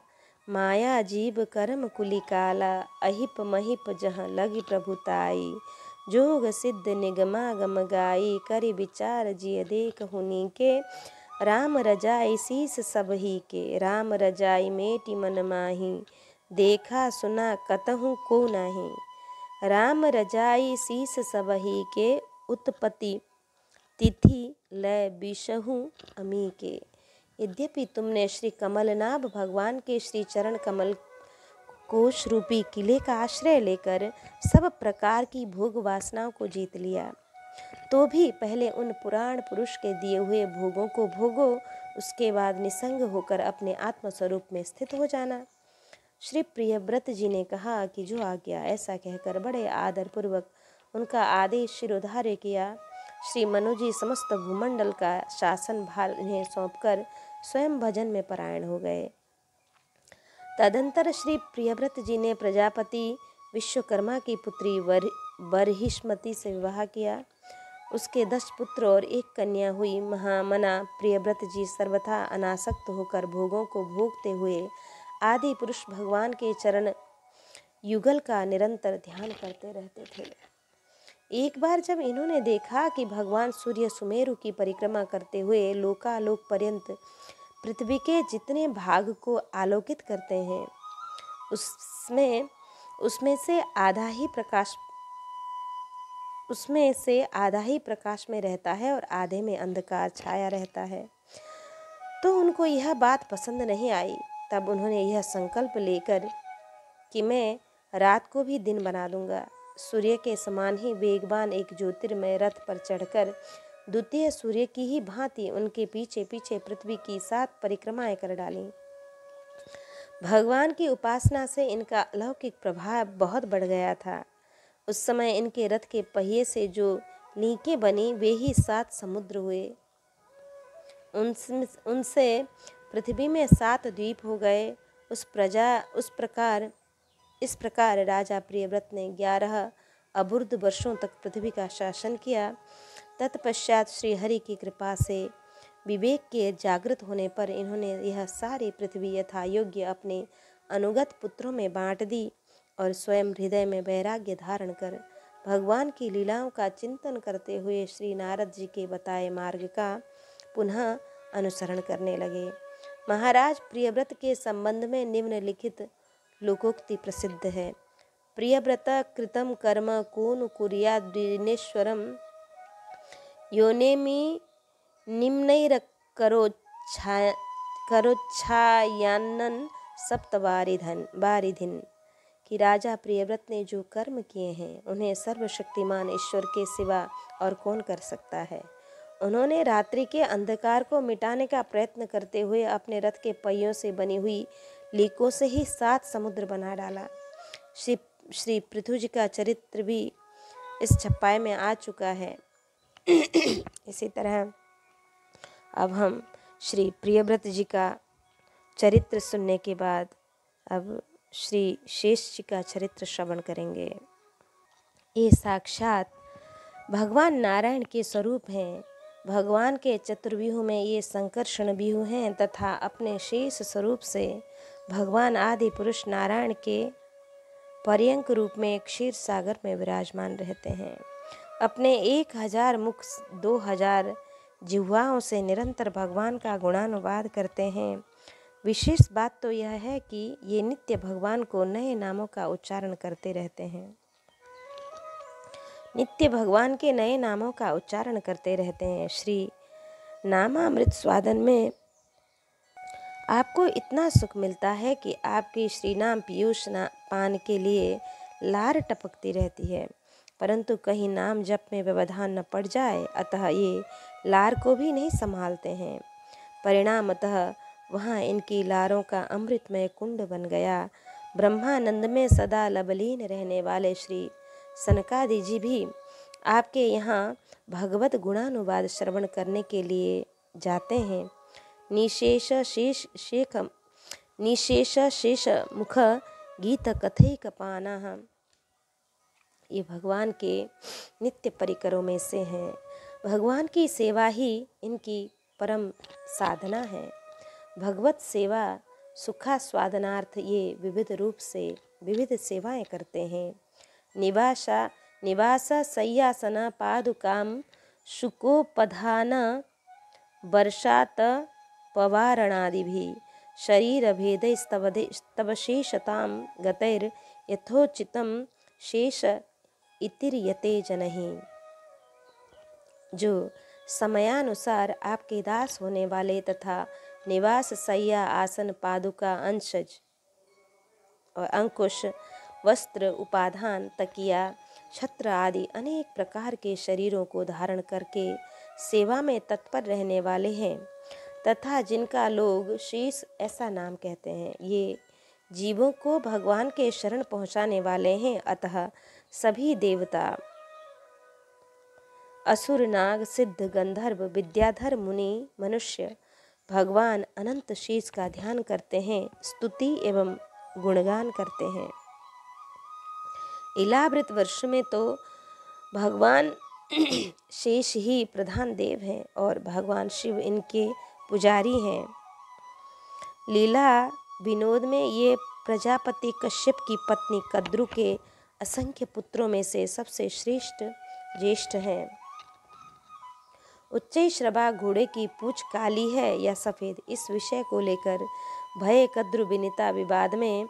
माया जीव कर्म कुलिकाला, अहिप महिप जहाँ लगी प्रभुताई, जोग सिद्ध निगमागम गाई, करि विचार जिय देख हुनी के, राम रजाई शीस सबही के, राम रजाई मेटी मन माही, देखा सुना कतहु को नाही, राम रजाई शीस सबही के, उत्पत्ति तिथि लय बिशहु अमी के। यद्यपि तुमने श्री कमलनाभ भगवान के श्री चरण कमल कोश रूपी किले का आश्रय लेकर सब प्रकार की भोग वासनाओं को जीत लिया, तो भी पहले उन पुराण पुरुष के दिए हुए भोगों को भोगो, उसके बाद निसंग होकर अपने आत्मस्वरूप में स्थित हो जाना। श्री प्रियव्रत जी ने कहा कि जो आज्ञा। ऐसा कहकर बड़े आदर पूर्वक उनका आदेश शिरोधार्य किया। श्री मनु जी समस्त भूमंडल का शासन भार इन्हें सौंपकर स्वयं भजन में परायण हो गए। तदंतर श्री प्रियव्रत जी ने प्रजापति विश्वकर्मा की पुत्री बरहिष्मति से विवाह किया। उसके 10 पुत्र और 1 कन्या हुई। महामना प्रियव्रत जी सर्वथा अनासक्त होकर भोगों को भोगते हुए आदि पुरुष भगवान के चरण युगल का निरंतर ध्यान करते रहते थे। एक बार जब इन्होंने देखा कि भगवान सूर्य सुमेरु की परिक्रमा करते हुए लोकालोक पर्यंत पृथ्वी के जितने भाग को आलोकित करते हैं, उसमें से आधा ही प्रकाश में रहता है और आधे में अंधकार छाया रहता है, तो उनको यह बात पसंद नहीं आई। तब उन्होंने यह संकल्प लेकर कि मैं रात को भी दिन बना दूंगा, सूर्य के समान ही वेगवान एक ज्योतिर्मय रथ पर चढ़कर द्वितीय सूर्य की ही भांति उनके पीछे पीछे पृथ्वी की 7 परिक्रमाएं कर डाली। भगवान की उपासना से इनका अलौकिक प्रभाव बहुत बढ़ गया था। उस समय इनके रथ के पहिए से जो लीकें बनी वे ही 7 समुद्र हुए। उनसे पृथ्वी में 7 द्वीप हो गए। इस प्रकार राजा प्रियव्रत ने 11 अबुर्द वर्षों तक पृथ्वी का शासन किया। तत्पश्चात श्री हरि की कृपा से विवेक के जागृत होने पर इन्होंने यह सारी पृथ्वी यथा योग्य अपने अनुगत पुत्रों में बांट दी। और स्वयं हृदय में वैराग्य धारण कर भगवान की लीलाओं का चिंतन करते हुए श्री नारद जी के बताए मार्ग का पुनः अनुसरण करने लगे। महाराज प्रियव्रत के संबंध में निम्नलिखित लोकोक्ति प्रसिद्ध है। प्रियव्रत कृतम कर्म कून कुर्याद दिनेश्वरम योनेमि निम्नैर करोच्छायानन सप्तवारिधिन कि राजा प्रियव्रत ने जो कर्म किए हैं उन्हें सर्वशक्तिमान ईश्वर के सिवा और कौन कर सकता है। उन्होंने रात्रि के अंधकार को मिटाने का प्रयत्न करते हुए अपने रथ के पहियों से बनी हुई लीकों से ही 7 समुद्र बना डाला। श्री पृथु जी का चरित्र भी इस छपाई में आ चुका है। इसी तरह अब हम श्री प्रियव्रत जी का चरित्र सुनने के बाद अब श्री शेष जी का चरित्र श्रवण करेंगे। ये साक्षात भगवान नारायण के स्वरूप हैं। भगवान के चतुर्व्यूह में ये संकर्षण व्यूह हैं तथा अपने शेष स्वरूप से भगवान आदि पुरुष नारायण के पर्यंक रूप में क्षीर सागर में विराजमान रहते हैं। अपने 1000 मुख 2000 जिह्वाओं से निरंतर भगवान का गुणानुवाद करते हैं। विशेष बात तो यह है कि ये नित्य भगवान को नए नामों का उच्चारण करते रहते हैं। नित्य भगवान के नए नामों का उच्चारण करते रहते हैं। श्री नामामृत स्वादन में आपको इतना सुख मिलता है कि आपकी श्री नाम पीयूष पान के लिए लार टपकती रहती है, परंतु कहीं नाम जप में व्यवधान न पड़ जाए, अतः ये लार को भी नहीं संभालते हैं। परिणामतः वहाँ इनकी लारों का अमृतमय कुंड बन गया। ब्रह्मानंद में सदा लबलीन रहने वाले श्री सनकादि जी भी आपके यहाँ भगवत गुणानुवाद श्रवण करने के लिए जाते हैं। निशेष शेष मुख गीत कथैक पाना, ये भगवान के नित्य परिकरों में से हैं। भगवान की सेवा ही इनकी परम साधना है। भगवत सेवा सुखा स्वादनार्थ ये विविध रूप से विविध सेवाएं करते हैं। निवास सय्यासन पादुकाम शुकोपधान वर्षात पवारणादिभिः शरीर भेदैस्तवशेषतां गतैर यथोचितं शेष इतिर्यते जनहि। जो समयानुसार आपके दास होने वाले तथा निवास सैया आसन पादुका अंशज और अंकुश वस्त्र उपाधान तकिया छत्र आदि अनेक प्रकार के शरीरों को धारण करके सेवा में तत्पर रहने वाले हैं तथा जिनका लोग शीश ऐसा नाम कहते हैं, ये जीवों को भगवान के शरण पहुंचाने वाले हैं। अतः सभी देवता असुर नाग सिद्ध गंधर्व विद्याधर मुनि मनुष्य भगवान अनंत शीश का ध्यान करते हैं, स्तुति एवं गुणगान करते हैं। इलावृत वर्ष में तो भगवान शेष ही प्रधान देव हैं और भगवान शिव इनके पुजारी हैं। लीला विनोद में ये प्रजापति कश्यप की पत्नी कद्रु के असंख्य पुत्रों में से सबसे श्रेष्ठ ज्येष्ठ हैं। उच्चैश्रवा घोड़े की पूंछ काली है या सफ़ेद, इस विषय को लेकर भय कद्रु विनीता विवाद में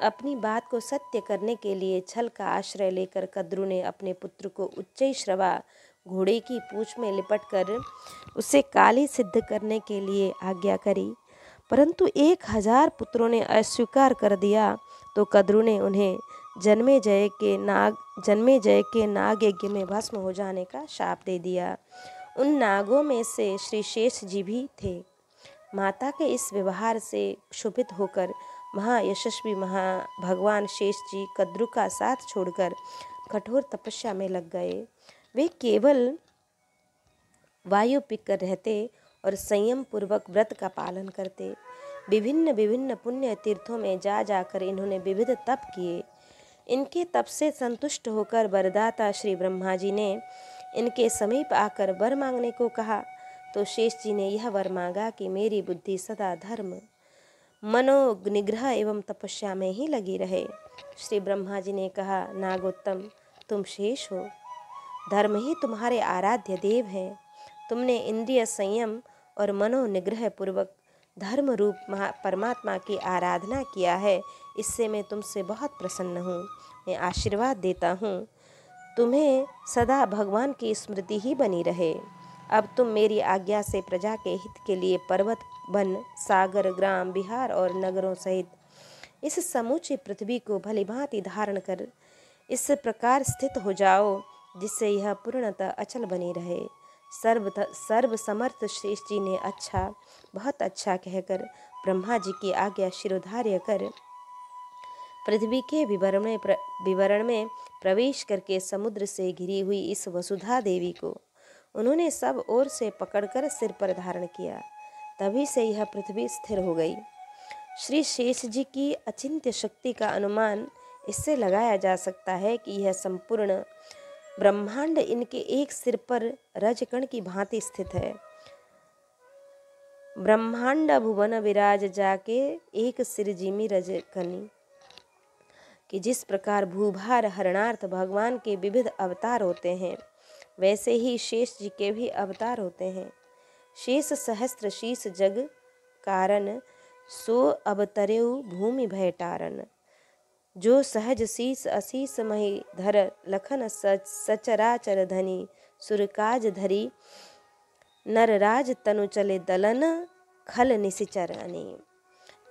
अपनी बात को सत्य करने के लिए छल का आश्रय लेकर कद्रु ने अपने पुत्र को उच्चैश्रवा घोड़े की पूंछ में लिपटकर उसे काली सिद्ध करने के लिए आज्ञा करी, परंतु 1000 पुत्रों ने अस्वीकार कर दिया तो कद्रु ने उन्हें जन्मेजय के नाग यज्ञ में भस्म हो जाने का शाप दे दिया। उन नागों में से श्री शेष जी भी थे। माता के इस व्यवहार से क्षुभित होकर महायशस्वी भगवान शेष जी कद्रु का साथ छोड़कर कठोर तपस्या में लग गए। वे केवल वायु पीकर रहते और संयम पूर्वक व्रत का पालन करते। विभिन्न पुण्य तीर्थों में जाकर इन्होंने विविध तप किए। इनके तप से संतुष्ट होकर वरदाता श्री ब्रह्मा जी ने इनके समीप आकर वर मांगने को कहा तो शेष जी ने यह वर मांगा कि मेरी बुद्धि सदा धर्म मनोनिग्रह एवं तपस्या में ही लगी रहे। श्री ब्रह्मा जी ने कहा, नागोत्तम, तुम शेष हो, धर्म ही तुम्हारे आराध्य देव हैं। तुमने इंद्रिय संयम और मनोनिग्रह पूर्वक धर्म रूप परमात्मा की आराधना किया है। इससे मैं तुमसे बहुत प्रसन्न हूँ। मैं आशीर्वाद देता हूँ, तुम्हें सदा भगवान की स्मृति ही बनी रहे। अब तुम मेरी आज्ञा से प्रजा के हित के लिए पर्वत, वन, सागर, ग्राम, बिहार और नगरों सहित इस समूची पृथ्वी को भलीभांति धारण कर इस प्रकार स्थित हो जाओ जिससे यह पूर्णतः अचल बनी रहे। सर्व समर्थ शेष जी ने अच्छा, बहुत अच्छा कहकर ब्रह्मा जी की आज्ञा शिरोधार्य कर पृथ्वी के विवरण में प्रवेश करके समुद्र से घिरी हुई इस वसुधा देवी को उन्होंने सब ओर से पकड़कर सिर पर धारण किया। तभी से यह पृथ्वी स्थिर हो गई। श्री शेष जी की अचिंत्य शक्ति का अनुमान इससे लगाया जा सकता है कि यह संपूर्ण ब्रह्मांड इनके एक सिर पर रजकण की भांति स्थित है। ब्रह्मांड भुवन विराज जाके एक सिर जिमी रजकनी, कि जिस प्रकार भूभार हरणार्थ भगवान के विविध अवतार होते हैं, वैसे ही शेष जी के भी अवतार होते हैं। शेष सहस्त्र शीस जग कारण, सो अवतरेउ भूमि भय टारन। जो सहज शीस अशीस मही धर, लखन सचराचर धनी, सुरकाज धरी नरराज तनु चले दलन, खल निशिचर अने।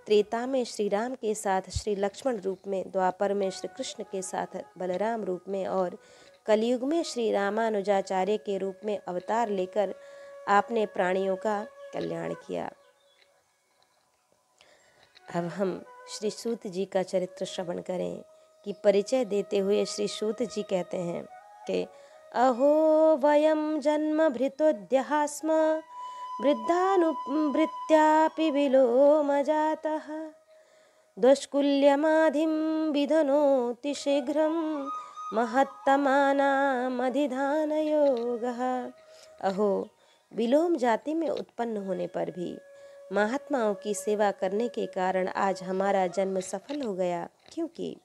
त्रेता में श्री राम के साथ श्री लक्ष्मण रूप में, द्वापर में श्री कृष्ण के साथ बलराम रूप में और कलयुग में श्री रामानुजाचार्य के रूप में अवतार लेकर आपने प्राणियों का कल्याण किया। अब हम श्री सूत जी का चरित्र श्रवण करें कि परिचय देते हुए श्री सूत जी कहते हैं कि अहो वयम जन्म भृतोद्यः स्म, वृद्धानुवृत्त्यापि विलोम जातः, दुष्कुल्यमाधिं विधनोति शीघ्रं, महत्तमानामधिधानयोगः। अहो, विलोम जाति में उत्पन्न होने पर भी महात्माओं की सेवा करने के कारण आज हमारा जन्म सफल हो गया, क्योंकि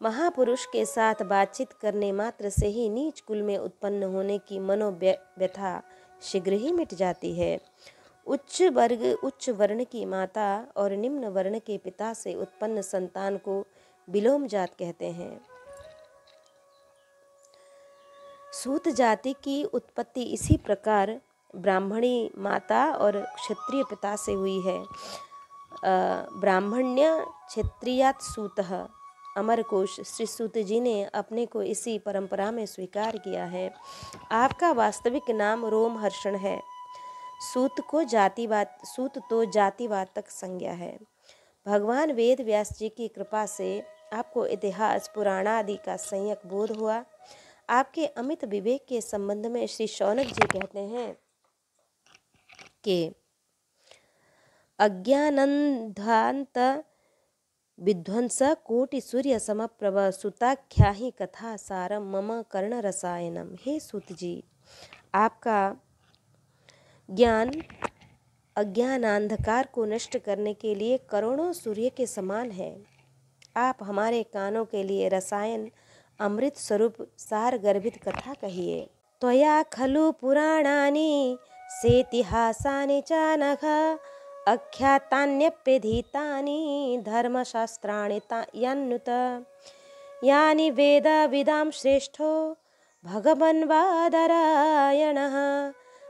महापुरुष के साथ बातचीत करने मात्र से ही नीच कुल में उत्पन्न होने की मनोव्यथा शीघ्र ही मिट जाती है। उच्च वर्ण की माता और निम्न वर्ण के पिता से उत्पन्न संतान को विलोम जात कहते हैं। सूत जाति की उत्पत्ति इसी प्रकार ब्राह्मणी माता और क्षत्रिय पिता से हुई है। ब्राह्मण्य क्षत्रियात् सूतः, अमरकोश श्री सूत जी ने अपने को इसी परंपरा में स्वीकार किया है। आपका वास्तविक नाम रोमहर्षण है। सूत तो जातिवाद तक संज्ञा है। भगवान वेद व्यास जी की कृपा से आपको इतिहास पुराणादि का संयक बोध हुआ। आपके अमित विवेक के संबंध में श्री शौनक जी कहते हैं कि अज्ञानंधांत विध्वंस कोटि सूर्य समप्रभ, सुताख्या ही कथा सारम मम कर्ण रसायनम। हे सूत जी, आपका ज्ञान अज्ञानांधकार को नष्ट करने के लिए करोड़ों सूर्य के समान है। आप हमारे कानों के लिए रसायन अमृत स्वरूप सार गर्भित कथा कहिए। त्वया खलु पुराणानि सेतिहासानि च नघ, अख्यातान्यप्यधीतानि धर्मशास्त्राणि यान्नुत, यानि वेदविदां श्रेष्ठो भगवन्वादरायणः,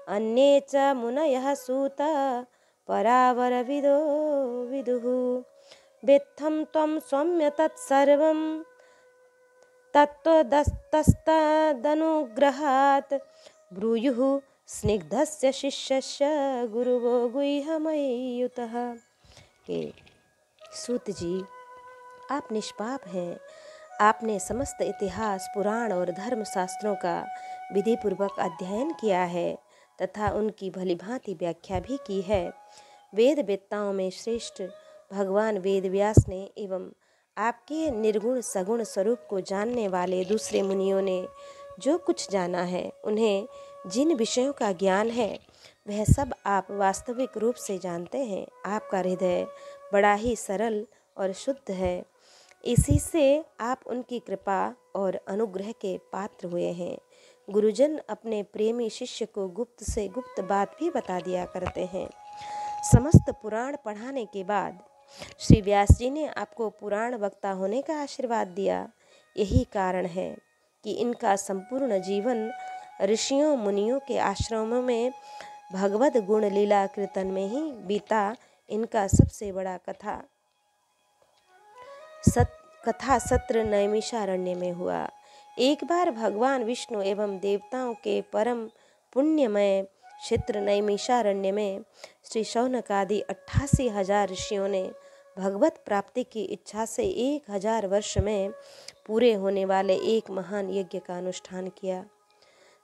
अन्ये च मुनयः सूत परावरविदो विदुः। वेत्थं त्वं सौम्य तत्सर्वं तत्त्वदस्तदनुग्रहात्, ब्रूयुः स्निग्धस्य शिष्यस्य गुरुवो गुह्यमयुतः। के सूत जी, आप निष्पाप हैं। आपने समस्त इतिहास, पुराण और धर्म शास्त्रों का विधिपूर्वक अध्ययन किया है तथा उनकी भलीभांति व्याख्या भी की है। वेद वेत्ताओं में श्रेष्ठ भगवान वेदव्यास ने एवं आपके निर्गुण सगुण स्वरूप को जानने वाले दूसरे मुनियों ने जो कुछ जाना है, उन्हें जिन विषयों का ज्ञान है, वह सब आप वास्तविक रूप से जानते हैं। आपका हृदय बड़ा ही सरल और शुद्ध है। इसी से आप उनकी कृपा और अनुग्रह के पात्र हुए हैं। गुरुजन अपने प्रेमी शिष्य को गुप्त से गुप्त बात भी बता दिया करते हैं। समस्त पुराण पढ़ाने के बाद श्री व्यास जी ने आपको पुराण वक्ता होने का आशीर्वाद दिया। यही कारण है कि इनका संपूर्ण जीवन ऋषियों मुनियों के आश्रमों में भगवद गुण लीला कीर्तन में ही बीता। इनका सबसे बड़ा कथा सत्र नैमिषारण्य में हुआ। एक बार भगवान विष्णु एवं देवताओं के परम पुण्यमय क्षेत्र नैमिषारण्य में श्री शौनक आदि 88,000 ऋषियों ने भगवत प्राप्ति की इच्छा से 1,000 वर्ष में पूरे होने वाले एक महान यज्ञ का अनुष्ठान किया।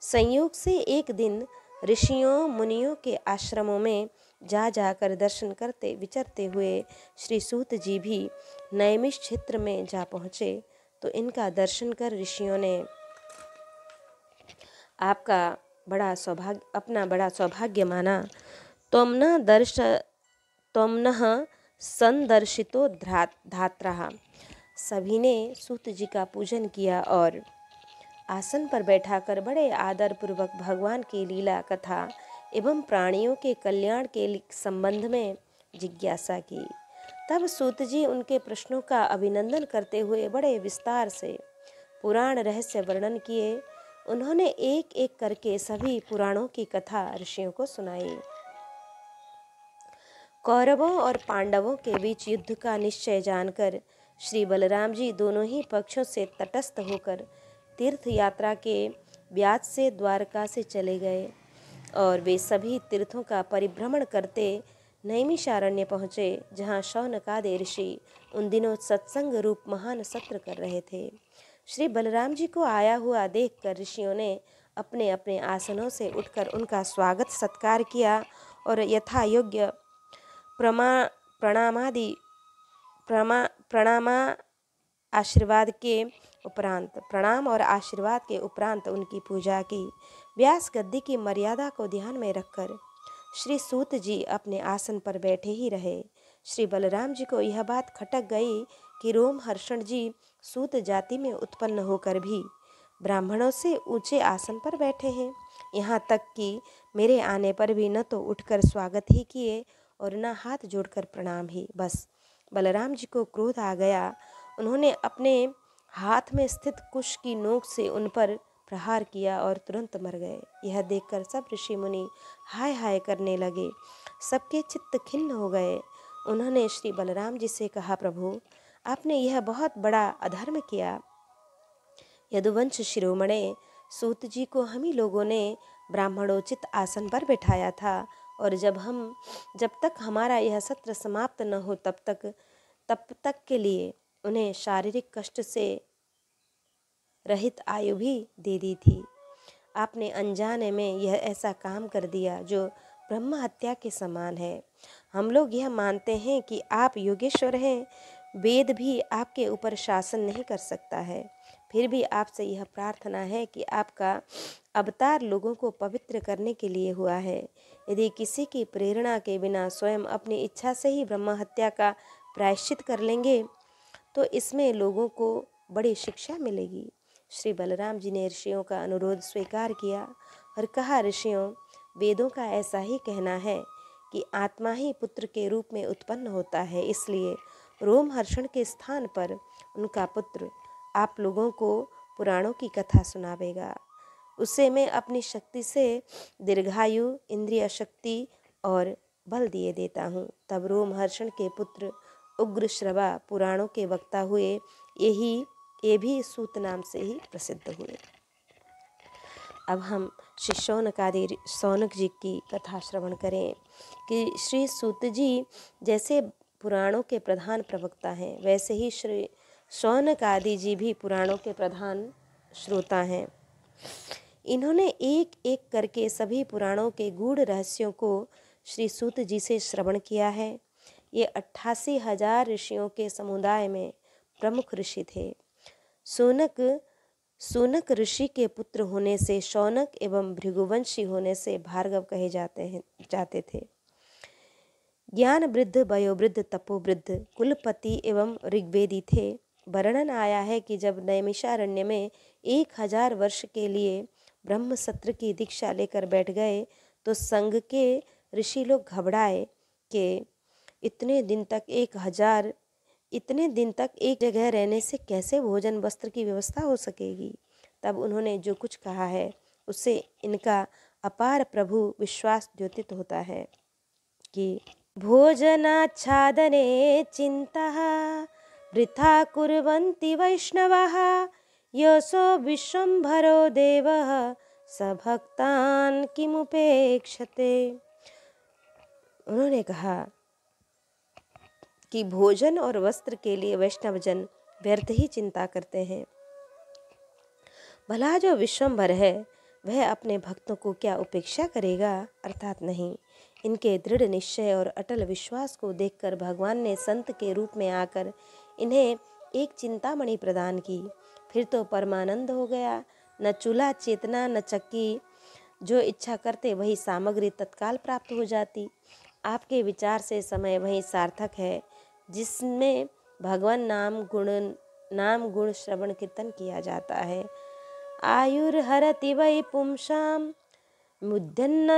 संयोग से एक दिन ऋषियों मुनियों के आश्रमों में जाकर दर्शन करते विचरते हुए श्री सूत जी भी नैमिष क्षेत्र में जा पहुँचे। तो इनका दर्शन कर ऋषियों ने अपना बड़ा सौभाग्य माना। त्वम्नः संदर्शितो धात्रः। सभी ने सूत जी का पूजन किया और आसन पर बैठाकर बड़े आदर पूर्वक भगवान की लीला कथा एवं प्राणियों के कल्याण के संबंध में जिज्ञासा की। तब सूत जी उनके प्रश्नों का अभिनंदन करते हुए बड़े विस्तार से पुराण रहस्य वर्णन किए। उन्होंने एक एक करके सभी पुराणों की कथा ऋषियों को सुनाई। कौरवों और पांडवों के बीच युद्ध का निश्चय जानकर श्री बलराम जी दोनों ही पक्षों से तटस्थ होकर तीर्थ यात्रा के ब्याज से द्वारका से चले गए और वे सभी तीर्थों का परिभ्रमण करते नैमिषारण्य पहुँचे, जहाँ शौनकादि ऋषि उन दिनों सत्संग रूप महान सत्र कर रहे थे। श्री बलराम जी को आया हुआ देखकर ऋषियों ने अपने अपने आसनों से उठकर उनका स्वागत सत्कार किया और यथा योग्य प्रणाम और आशीर्वाद के उपरांत उनकी पूजा की। व्यास गद्दी की मर्यादा को ध्यान में रखकर श्री सूत जी अपने आसन पर बैठे ही रहे। श्री बलराम जी को यह बात खटक गई कि रोमहर्षण जी सूत जाति में उत्पन्न होकर भी ब्राह्मणों से ऊंचे आसन पर बैठे हैं। यहाँ तक कि मेरे आने पर भी न तो उठकर स्वागत ही किए और न हाथ जोड़कर प्रणाम ही। बस बलराम जी को क्रोध आ गया। उन्होंने अपने हाथ में स्थित कुश की नोक से उन पर प्रहार किया और तुरंत मर गए। यह देखकर सब ऋषि मुनि हाय हाय करने लगे। सबके चित्त खिन्न हो गए। उन्होंने श्री बलराम जी से कहा, प्रभु आपने यह बहुत बड़ा अधर्म किया। यदुवंश शिरोमणे सूत जी को हम ही लोगों ने ब्राह्मणोचित आसन पर बैठाया था और जब तक हमारा यह सत्र समाप्त न हो तब तक के लिए उन्हें शारीरिक कष्ट से रहित आयु भी दे दी थी। आपने अनजाने में यह ऐसा काम कर दिया जो ब्रह्म हत्या के समान है। हम लोग यह मानते हैं कि आप योगेश्वर हैं, वेद भी आपके ऊपर शासन नहीं कर सकता है। फिर भी आपसे यह प्रार्थना है कि आपका अवतार लोगों को पवित्र करने के लिए हुआ है। यदि किसी की प्रेरणा के बिना स्वयं अपनी इच्छा से ही ब्रह्म हत्या का प्रायश्चित कर लेंगे तो इसमें लोगों को बड़ी शिक्षा मिलेगी। श्री बलराम जी ने ऋषियों का अनुरोध स्वीकार किया और कहा, ऋषियों वेदों का ऐसा ही कहना है कि आत्मा ही पुत्र के रूप में उत्पन्न होता है, इसलिए रोमहर्षण के स्थान पर उनका पुत्र आप लोगों को पुराणों की कथा सुनावेगा। उसे मैं अपनी शक्ति से दीर्घायु, इंद्रिय शक्ति और बल दिए देता हूँ। तब रोमहर्षण के पुत्र उग्रश्रवा पुराणों के वक्ता हुए। ये भी सूत नाम से ही प्रसिद्ध हुए। अब हम श्री शौनक जी की कथा श्रवण करें कि श्री सूत जी जैसे पुराणों के प्रधान प्रवक्ता हैं, वैसे ही श्री शौनक आदि जी भी पुराणों के प्रधान श्रोता हैं। इन्होंने एक एक करके सभी पुराणों के गूढ़ रहस्यों को श्री सूत जी से श्रवण किया है। ये 88,000 ऋषियों के समुदाय में प्रमुख ऋषि थे। सूनक ऋषि के पुत्र होने से शौनक एवं भृगुवंशी होने से भार्गव कहे जाते थे। ज्ञान वृद्ध, वयोवृद्ध, तपोवृद्ध, कुलपति एवं ऋग्वेदी थे। वर्णन आया है कि जब नैमिषारण्य में 1000 वर्ष के लिए ब्रह्म सत्र की दीक्षा लेकर बैठ गए तो संघ के ऋषि लोग घबराए कि इतने दिन तक एक जगह रहने से कैसे भोजन वस्त्र की व्यवस्था हो सकेगी। तब उन्होंने जो कुछ कहा है उससे इनका अपार प्रभु विश्वास द्योतित होता है कि भोजनाच्छादने चिंता वृथा कुर्वन्ति वैष्णवाः योऽसो विश्वम्भरो देवः स भक्तान् किमुपेक्षते। उन्होंने कहा कि भोजन और वस्त्र के लिए वैष्णवजन व्यर्थ ही चिंता करते हैं। भला जो विश्वम्भर है वह अपने भक्तों को क्या उपेक्षा करेगा, अर्थात नहीं। इनके दृढ़ निश्चय और अटल विश्वास को देखकर भगवान ने संत के रूप में आकर इन्हें एक चिंतामणि प्रदान की। फिर तो परमानंद हो गया। न चूल्हा चेतना न चक्की, जो इच्छा करते वही सामग्री तत्काल प्राप्त हो जाती। आपके विचार से समय वही सार्थक है जिसमें भगवान नाम गुण श्रवण कीर्तन किया जाता है। आयुर्हरति वै पुंसां मुद्यन्नस्तं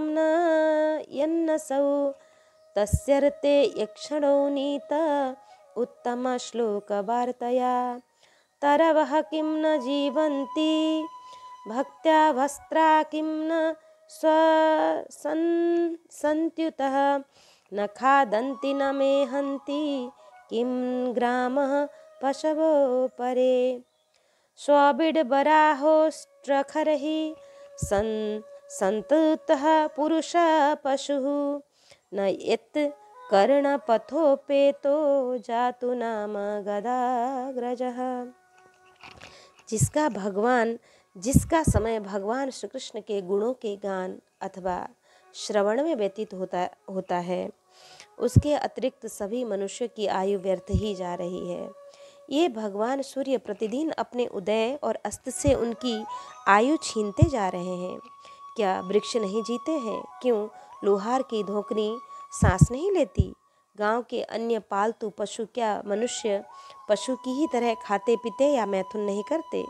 न यन्नसौ तस्यर्ते यक्षणो नीत उत्तम श्लोकवार्तया तरवः किं न जीवन्ति भक्त्या वस्त्रा किं न सन्त्युतः न खादन्ति न मेहन्ति किं ग्रामः पशवो परे स्वबिडबराहोष्ट्रखरहि सन्तुतः पुरुष पशुः न यत् कर्णपथोपेतो जातु नाम गदाग्रजः। जिसका समय भगवान श्री कृष्ण के गुणों के गान अथवा श्रवण में व्यतीत होता है, उसके अतिरिक्त सभी मनुष्य की आयु व्यर्थ ही जा रही है। ये भगवान सूर्य प्रतिदिन अपने उदय और अस्त से उनकी आयु छीनते जा रहे हैं। क्या वृक्ष नहीं जीते हैं? क्यों लोहार की धोकनी सांस नहीं लेती? गांव के अन्य पालतू पशु क्या मनुष्य पशु की ही तरह खाते पीते या मैथुन नहीं करते?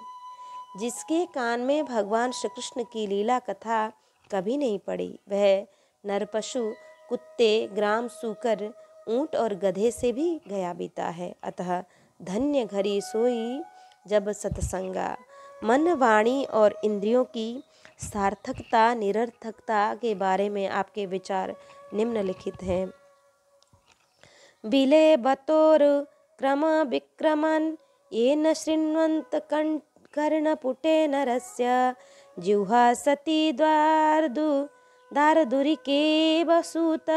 जिसके कान में भगवान श्री कृष्ण की लीला कथा कभी नहीं पड़ी, वह नर पशु कुत्ते, ग्राम सूकर, ऊंट और गधे से भी गया बीता है। अतः धन्य घड़ी सोई जब सत्संगा। मन, वाणी और इंद्रियों की सार्थकता निरर्थकता के बारे में आपके विचार निम्नलिखित हैं। बिले बतोर क्रम विक्रमन् येन शृण्वन्त कर्णपुटे नरस्य जिह्वा सती दारदुरिके वसूत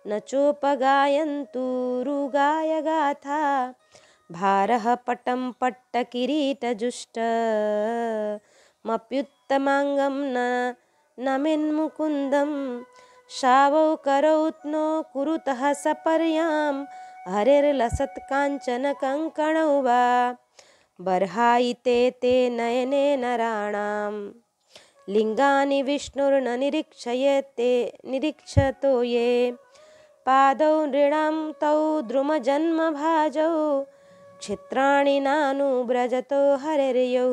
न चोपगायन्तु रुगाय गाथा भारः पटं पट्टकिरीटजुष्टमप्युत्तमाङ्गं नमिन्मुकुन्दं शावौ करौत्नो कुरुतः सपर्यां हरिर्लसत् काञ्चन कङ्कणौ वा बर्हायिते ते नयने नराणां लिङ्गानि विष्णुर्न निरीक्षतो ये पादौ नृणां तौ द्रुमजन्मभाजौ क्षेत्राणि नानुव्रजतो हरिर्यौ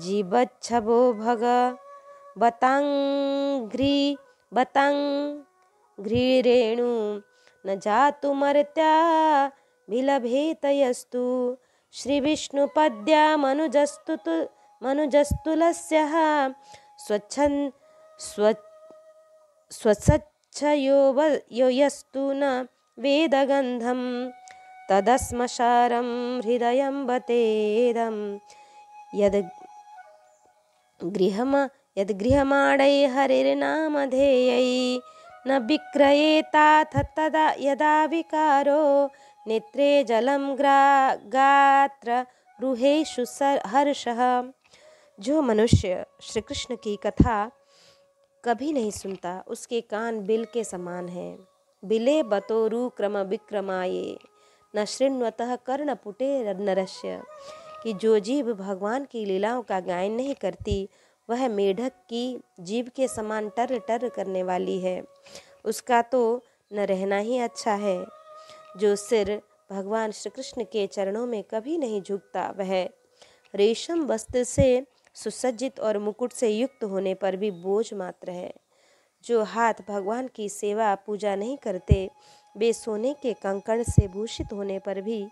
जीवच्छवो भगवताङ्घ्रिरेणु न जातुमर्त्या विलभेतयस्तु श्रीविष्णुपद्या मनुजस्तुलस्यः स्वच्छयो यस्तु न वेदगन्धं तदस्मशारं हृदयं बतेदं यद्गृहमाणै हरिर्नामधेयै न विक्रयेताथ तदा यदा विकारो नेत्रे जलं गात्र रुहेषु हर्षः। जो मनुष्य श्री कृष्ण की कथा कभी नहीं सुनता उसके कान बिल के समान हैं। बिले बतोरु क्रम विक्रमाये न शृण्वतः कर्णपुटे नरस्य, कि जो जीव भगवान की लीलाओं का गायन नहीं करती वह मेढक की जीभ के समान टर टर करने वाली है। उसका तो न रहना ही अच्छा है। जो सिर भगवान श्री कृष्ण के चरणों में कभी नहीं झुकता, वह रेशम वस्त्र से सुसज्जित और मुकुट से युक्त होने पर भी बोझ मात्र है। जो हाथ भगवान की सेवा पूजा नहीं करते, वे सोने के कंकड़ से भूषित होने पर भी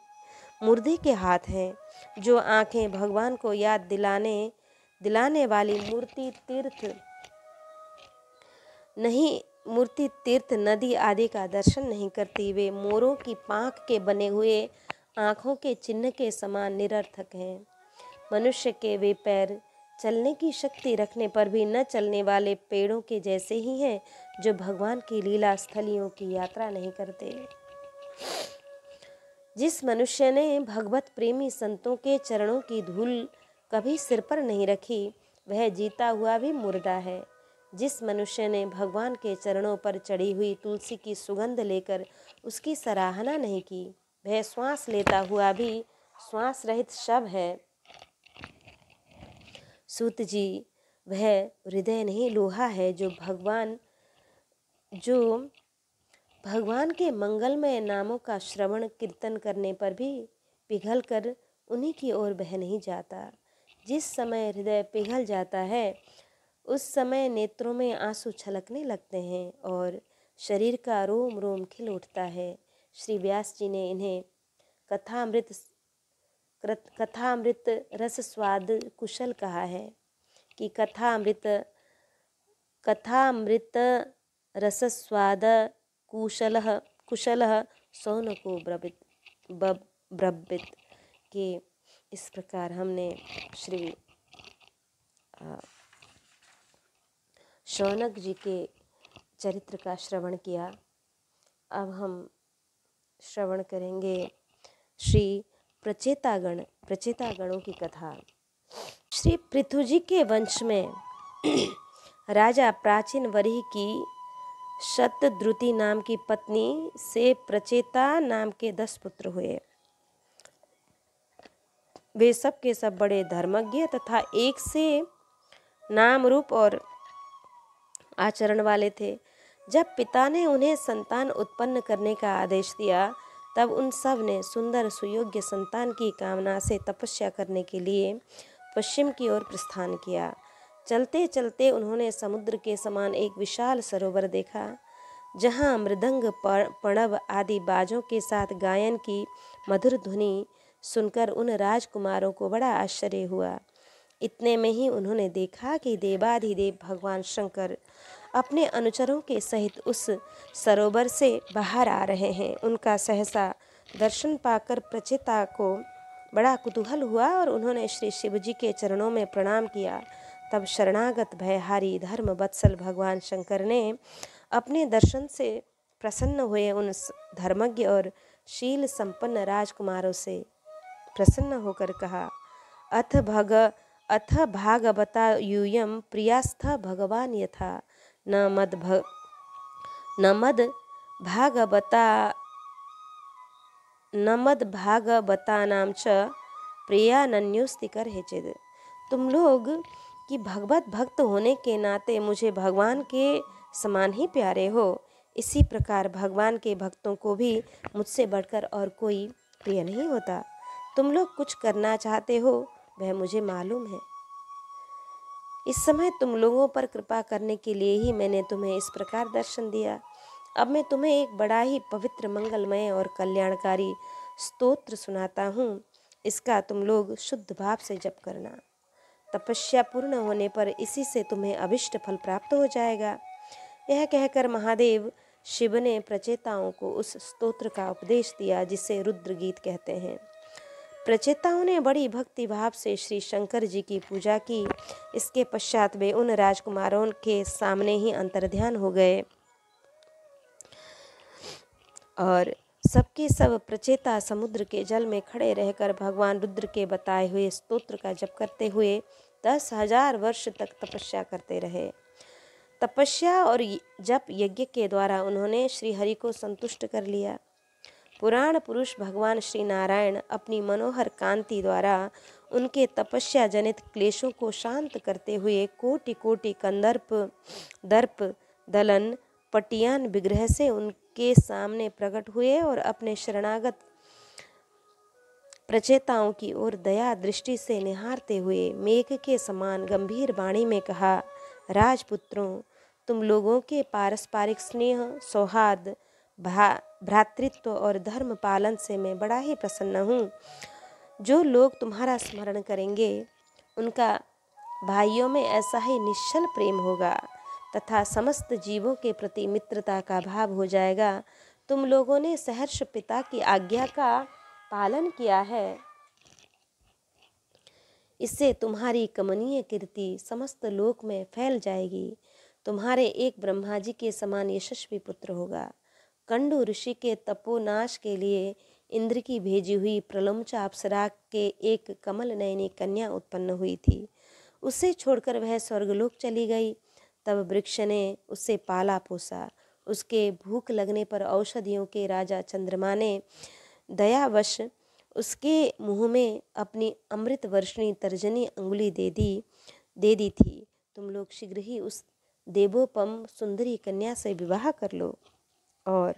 मुर्दे के हाथ हैं। जो आंखें भगवान को याद दिलाने वाली मूर्ति तीर्थ नदी आदि का दर्शन नहीं करती, वे मोरों की पाँख के बने हुए आँखों के चिन्ह के समान निरर्थक हैं। मनुष्य के वे पैर चलने की शक्ति रखने पर भी न चलने वाले पेड़ों के जैसे ही हैं, जो भगवान की लीला स्थलियों की यात्रा नहीं करते। जिस मनुष्य ने भगवत प्रेमी संतों के चरणों की धूल कभी सिर पर नहीं रखी, वह जीता हुआ भी मुर्दा है। जिस मनुष्य ने भगवान के चरणों पर चढ़ी हुई तुलसी की सुगंध लेकर उसकी सराहना नहीं की, वह श्वास लेता हुआ भी श्वास रहित शव है। सूत जी, वह हृदय नहीं लोहा है जो भगवान के मंगलमय नामों का श्रवण कीर्तन करने पर भी पिघल कर उन्हीं की ओर बह नहीं जाता। जिस समय हृदय पिघल जाता है, उस समय नेत्रों में आंसू छलकने लगते हैं और शरीर का रोम रोम खिल उठता है। श्री व्यास जी ने इन्हें कथामृत रस स्वाद कुशल कहा है कि कथामृत रस स्वाद कुशलः सौनको ब्रबित के इस प्रकार हमने श्री शौनक जी के चरित्र का श्रवण किया। अब हम श्रवण करेंगे श्री प्रचेतागणों की कथा। श्री पृथु जी के वंश में राजा प्राचीन वरिह की शतद्रुति नाम की पत्नी से प्रचेता नाम के 10 पुत्र हुए। वे सब के सब बड़े धर्मज्ञ तथा एक से नाम रूप और आचरण वाले थे। जब पिता ने उन्हें संतान उत्पन्न करने का आदेश दिया, तब उन सब ने सुंदर सुयोग्य संतान की कामना से तपस्या करने के लिए पश्चिम की ओर प्रस्थान किया। चलते चलते उन्होंने समुद्र के समान एक विशाल सरोवर देखा, जहाँ मृदंग पणव आदि बाजों के साथ गायन की मधुर ध्वनि सुनकर उन राजकुमारों को बड़ा आश्चर्य हुआ। इतने में ही उन्होंने देखा कि देवाधिदेव भगवान शंकर अपने अनुचरों के सहित उस सरोवर से बाहर आ रहे हैं। उनका सहसा दर्शन पाकर प्रचेता को बड़ा कुतूहल हुआ और उन्होंने श्री शिव जी के चरणों में प्रणाम किया। तब शरणागत भयहारी धर्म वत्सल भगवान शंकर ने अपने दर्शन से प्रसन्न हुए उन धर्मज्ञ और शील संपन्न राजकुमारों से प्रसन्न होकर कहा, अथ भागवता यूयम प्रियास्थ भगवान यथा न मद भागवतानां च प्रियानन्योस्ति करहिचिद। तुम लोग कि भगवत भक्त होने के नाते मुझे भगवान के समान ही प्यारे हो, इसी प्रकार भगवान के भक्तों को भी मुझसे बढ़कर और कोई प्रिय नहीं होता। तुम लोग कुछ करना चाहते हो, वह मुझे मालूम है। इस समय तुम लोगों पर कृपा करने के लिए ही मैंने तुम्हें इस प्रकार दर्शन दिया। अब मैं तुम्हें एक बड़ा ही पवित्र, मंगलमय और कल्याणकारी स्तोत्र सुनाता हूँ। इसका तुम लोग शुद्ध भाव से जप करना। तपस्या पूर्ण होने पर इसी से तुम्हें अभिष्ट फल प्राप्त हो जाएगा। यह कहकर महादेव शिव ने प्रचेताओं को उस स्तोत्र का उपदेश दिया, जिसे रुद्र गीत कहते हैं। प्रचेताओं ने बड़ी भक्ति भाव से श्री शंकर जी की पूजा की। इसके पश्चात वे उन राजकुमारों के सामने ही अंतर्ध्यान हो गए और सबके सब प्रचेता समुद्र के जल में खड़े रहकर भगवान रुद्र के बताए हुए स्तोत्र का जप करते हुए 10,000 वर्ष तक तपस्या करते रहे। तपस्या और जप यज्ञ के द्वारा उन्होंने श्री हरि को संतुष्ट कर लिया। पुराण पुरुष भगवान श्री नारायण अपनी मनोहर कांति द्वारा उनके तपस्या जनित क्लेशों को शांत करते हुए कोटि कोटि कंदर्प दर्प दलन पटियान विग्रह से उनके सामने प्रकट हुए और अपने शरणागत प्रचेताओं की ओर दया दृष्टि से निहारते हुए मेघ के समान गंभीर वाणी में कहा, राजपुत्रों, तुम लोगों के पारस्परिक स्नेह, सौहार्द, भ्रातृत्व और धर्म पालन से मैं बड़ा ही प्रसन्न हूँ। जो लोग तुम्हारा स्मरण करेंगे उनका भाइयों में ऐसा ही निश्चल प्रेम होगा तथा समस्त जीवों के प्रति मित्रता का भाव हो जाएगा। तुम लोगों ने सहर्ष पिता की आज्ञा का पालन किया है, इससे तुम्हारी कमनीय कीर्ति समस्त लोक में फैल जाएगी। तुम्हारे एक ब्रह्मा जी के समान यशस्वी पुत्र होगा। कंडू ऋषि के तपोनाश के लिए इंद्र की भेजी हुई प्रलंचा अप्सरा के एक कमल नयनी कन्या उत्पन्न हुई थी। उसे छोड़कर वह स्वर्गलोक चली गई। तब वृक्ष ने उसे पाला पोसा। उसके भूख लगने पर औषधियों के राजा चंद्रमा ने दयावश उसके मुंह में अपनी अमृत वर्षणी तर्जनी अंगुली दे दी थी। तुम लोग शीघ्र ही उस देवोपम सुंदरी कन्या से विवाह कर लो। और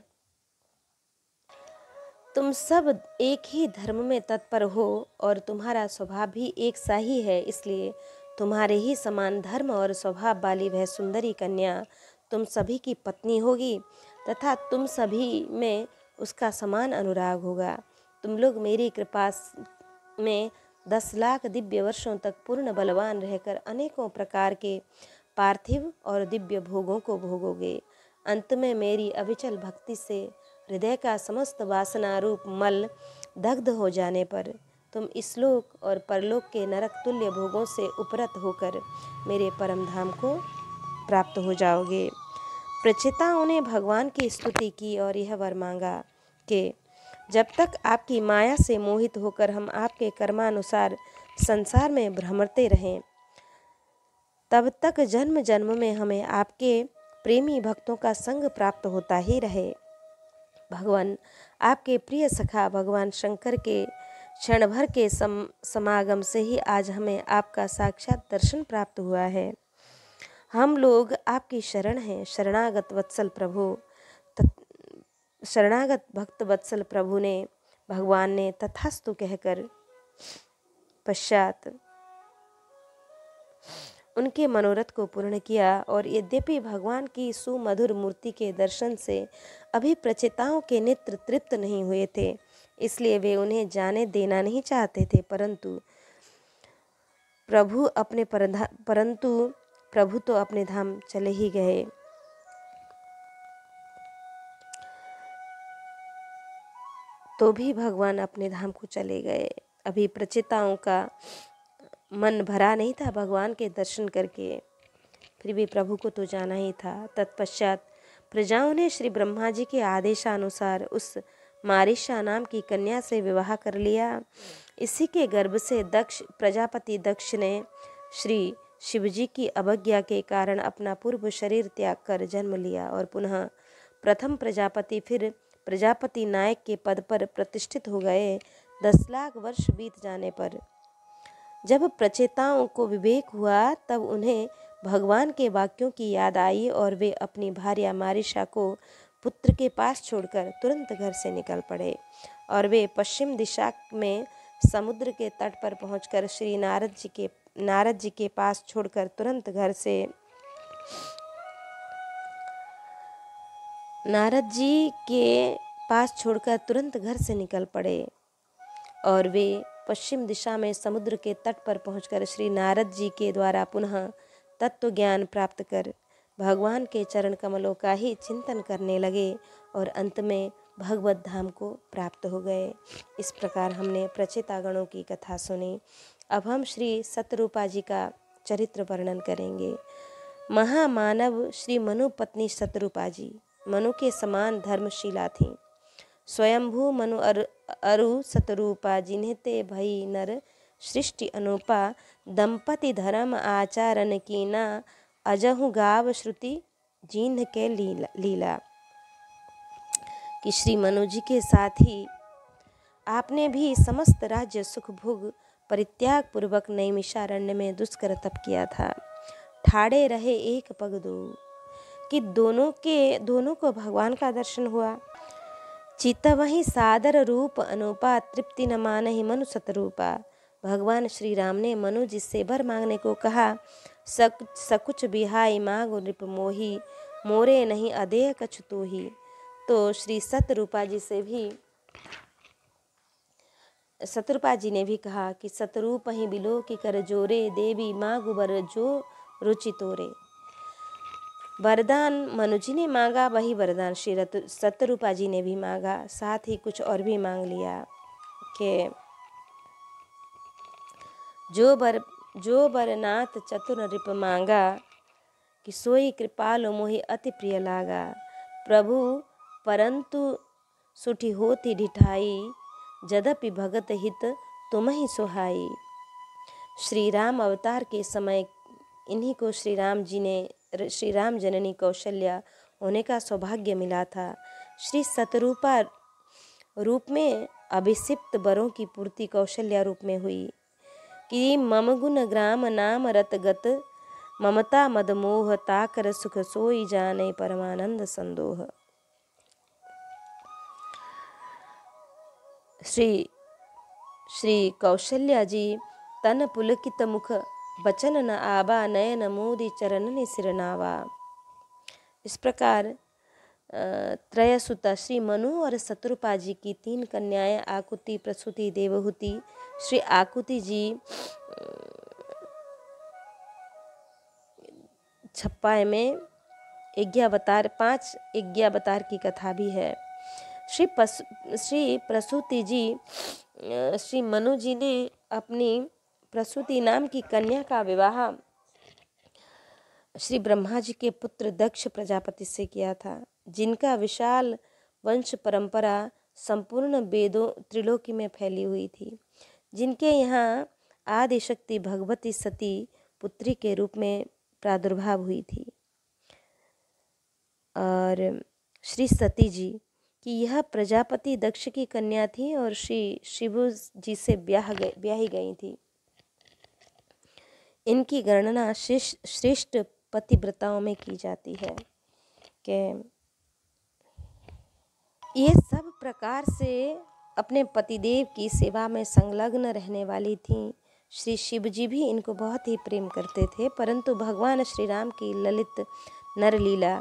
तुम सब एक ही धर्म में तत्पर हो और तुम्हारा स्वभाव भी एक सा ही है, इसलिए तुम्हारे ही समान धर्म और स्वभाव वाली वह सुंदरी कन्या तुम सभी की पत्नी होगी तथा तुम सभी में उसका समान अनुराग होगा। तुम लोग मेरी कृपा में 10 लाख दिव्य वर्षों तक पूर्ण बलवान रहकर अनेकों प्रकार के पार्थिव और दिव्य भोगों को भोगोगे। अंत में मेरी अविचल भक्ति से हृदय का समस्त वासना रूप मल दग्ध हो जाने पर तुम इस लोक और परलोक के नरक तुल्य भोगों से उपरत होकर मेरे परम धाम को प्राप्त हो जाओगे। प्रचेताओं ने भगवान की स्तुति की और यह वर मांगा कि जब तक आपकी माया से मोहित होकर हम आपके कर्मानुसार संसार में भ्रमरते रहें, तब तक जन्म जन्म में हमें आपके प्रेमी भक्तों का संग प्राप्त होता ही रहे। भगवान आपके प्रिय सखा भगवान शंकर के क्षण भर के समागम से ही आज हमें आपका साक्षात दर्शन प्राप्त हुआ है। हम लोग आपकी शरण हैं। शरणागत भक्त वत्सल प्रभु ने भगवान ने तथास्तु कहकर पश्चात उनके मनोरथ को पूर्ण किया। और यद्यपि भगवान की सुमधुर मूर्ति के दर्शन से अभी प्रचेताओं के नेत्र तृप्त नहीं हुए थे, इसलिए वे उन्हें जाने देना नहीं चाहते थे, परंतु प्रभु तो अपने धाम चले ही गए। तो भी भगवान अपने धाम को चले गए। अभी प्रचेताओं का मन भरा नहीं था भगवान के दर्शन करके, फिर भी प्रभु को तो जाना ही था। तत्पश्चात प्रजाओं ने श्री ब्रह्मा जी के आदेशानुसार उस मारिशा नाम की कन्या से विवाह कर लिया। इसी के गर्भ से प्रजापति दक्ष ने श्री शिवजी की अवज्ञा के कारण अपना पूर्व शरीर त्याग कर जन्म लिया और पुनः प्रथम प्रजापति फिर प्रजापति नायक के पद पर प्रतिष्ठित हो गए। 10 लाख वर्ष बीत जाने पर जब प्रचेताओं को विवेक हुआ, तब उन्हें भगवान के वाक्यों की याद आई और वे अपनी भार्या मारिशा को पुत्र के पास छोड़कर तुरंत घर से निकल पड़े। और वे पश्चिम दिशा में समुद्र के तट पर पहुंचकर श्री नारद जी के पास छोड़कर तुरंत घर से निकल पड़े। और वे पश्चिम दिशा में समुद्र के तट पर पहुंचकर श्री नारद जी के द्वारा पुनः तत्व ज्ञान प्राप्त कर भगवान के चरण कमलों का ही चिंतन करने लगे और अंत में भगवत धाम को प्राप्त हो गए। इस प्रकार हमने प्रचेतागणों की कथा सुनी। अब हम श्री सतरूपा जी का चरित्र वर्णन करेंगे। महामानव श्री मनु पत्नी सतरूपा जी मनु के समान धर्मशीला थीं। स्वयंभू मनु अरु सतरूपा जिन्हेते भई नर सृष्टि अनुपा दंपति धर्म आचरण कीना अजहु गाव श्रुति जिन्ह के लीला। कि श्री मनु जी के साथ ही आपने भी समस्त राज्य सुख भोग परित्याग पूर्वक नैमिषारण्य में दुष्कर तप किया था। ठाड़े रहे एक पग दो, कि दोनों को भगवान का दर्शन हुआ। चितवहि सादर रूप अनुपा, तृप्ति न मानहि मनु सतरूपा। भगवान श्री राम ने मनु जी से वर मांगने को कहा। सकुच बिहाई मांगो नृप मोही, मोरे नहीं अदेय कछु तोही। तो श्री सतरूपा जी ने भी कहा कि सतरूप ही बिलो की कर जोरे, देवी मांगु वर जो रुचि तोरे। वरदान मनुजी ने मांगा, वही वरदान श्री सतरूपा जी ने भी मांगा। साथ ही कुछ और भी मांग लिया कि जो बर नाथ चतुर नृप मांगा, कि सोई कृपालो मोहि अति प्रिय लागा। प्रभु परंतु सुठी होती ढिठाई, जदपि भगत हित तुम ही सुहाई। श्री राम अवतार के समय इन्हीं को श्री राम जननी कौशल्या होने का सौभाग्य मिला था। श्री सतरूपा रूप में अभिषिक्त वरों की पूर्ति कौशल्या रूप में हुई कि मम गुण ग्राम नाम रतगत, ममता मद मोह ताकर सुख सोई जाने परमानंद संदोह। श्री कौशल्या जी तन पुलकित मुख, बचन न आबा, नयन मोदी चरण सिरनावा। इस प्रकार त्रयसुता श्री मनु और सतरूपा जी की 3 कन्याएं आकुति, प्रसूति, देवहूति। श्री आकुति जी छप्पाय में 5 यज्ञावतार की कथा भी है। श्री प्रसूति जी श्री मनु जी ने अपनी प्रसूति नाम की कन्या का विवाह श्री ब्रह्मा जी के पुत्र दक्ष प्रजापति से किया था, जिनका विशाल वंश परंपरा संपूर्ण वेदों त्रिलोकी में फैली हुई थी, जिनके यहाँ आदिशक्ति भगवती सती पुत्री के रूप में प्रादुर्भाव हुई थी। और श्री सती जी कि यह प्रजापति दक्ष की कन्या थी और श्री शिव जी से ब्याही गई थी। इनकी गणना श्रेष्ठ पतिव्रताओं में की जाती है कि ये सब प्रकार से अपने पतिदेव की सेवा में संलग्न रहने वाली थीं। श्री शिव जी भी इनको बहुत ही प्रेम करते थे, परंतु भगवान श्री राम की ललित नरलीला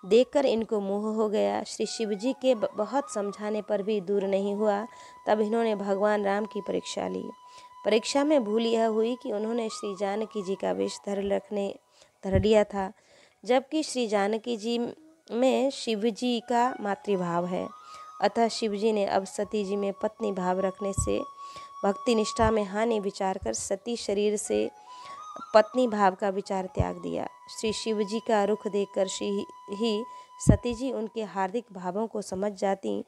देखकर इनको मोह हो गया। श्री शिव जी के बहुत समझाने पर भी दूर नहीं हुआ। तब इन्होंने भगवान राम की परीक्षा ली। परीक्षा में भूल यह हुई कि उन्होंने श्री जानकी जी का वेश धर लिया था, जबकि श्री जानकी जी में शिव जी का मातृभाव है। अतः शिव जी ने अब सती जी में पत्नी भाव रखने से भक्ति निष्ठा में हानि विचार कर सती शरीर से पत्नी भाव का विचार त्याग दिया। श्री शिव जी का रुख देखकर सती जी उनके हार्दिक भावों को समझ जाती,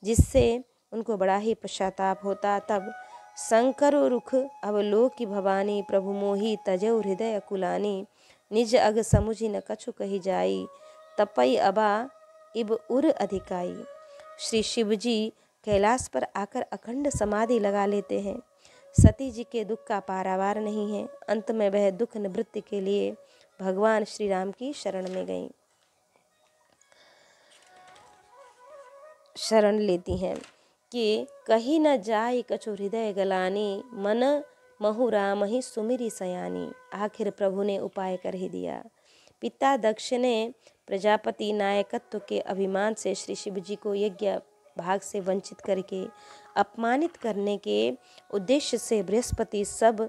जिससे उनको बड़ा ही पश्चाताप होता। तब शंकर रुख अवलोक की भवानी, प्रभु मोही तजौ हृदय कुलानी, निज अग समुझी न कछु कही जाई, तपई अबा इब उर अधिकाई। श्री शिव जी कैलाश पर आकर अखंड समाधि लगा लेते हैं। सती जी के दुख का पारावार नहीं है। अंत में वह दुख निवृत्ति के लिए भगवान श्री राम की शरण लेती हैं कि कहीं न जाय कछु हृदय गलानी, मन महु राम ही सुमिरी सयानी। आखिर प्रभु ने उपाय कर ही दिया। पिता दक्ष ने प्रजापति नायकत्व के अभिमान से श्री शिव जी को यज्ञ भाग से वंचित करके अपमानित करने के उद्देश्य से बृहस्पति सब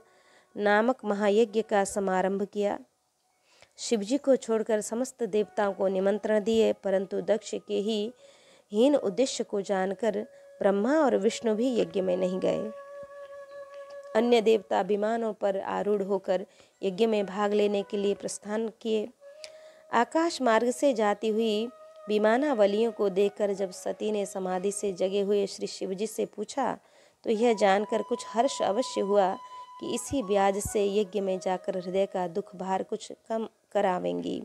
नामक महायज्ञ का समारंभ किया। शिवजी को छोड़कर समस्त देवताओं को निमंत्रण दिए, परंतु दक्ष के ही हीन उद्देश्य को जानकर ब्रह्मा और विष्णु भी यज्ञ में नहीं गए। अन्य देवता विमानों पर आरूढ़ होकर यज्ञ में भाग लेने के लिए प्रस्थान किए। आकाश मार्ग से जाती हुई विमानावलियों को देखकर जब सती ने समाधि से जगे हुए श्री शिवजी से पूछा, तो यह जानकर कुछ हर्ष अवश्य हुआ कि इसी ब्याज से यज्ञ में जाकर हृदय का दुख भार कुछ कम करावेंगी।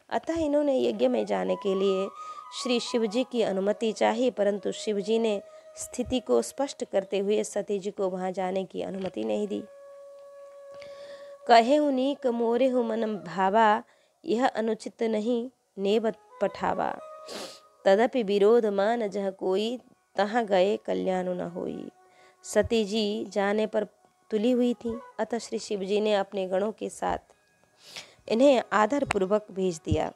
अतः इन्होंने यज्ञ में जाने के लिए श्री शिवजी की अनुमति चाही, परंतु शिवजी ने स्थिति को स्पष्ट करते हुए सती जी को वहां जाने की अनुमति नहीं दी। कहे उनीक मोरे हो मन भावा, यह अनुचित नहीं नेब पठावा। तदपि विरोध मान जह कोई, तहाँ गए कल्याण न होई। सती जी जाने पर तुली हुई थी, अतः श्री शिव जी ने अपने गणों के साथ इन्हें आदर पूर्वक भेज दिया।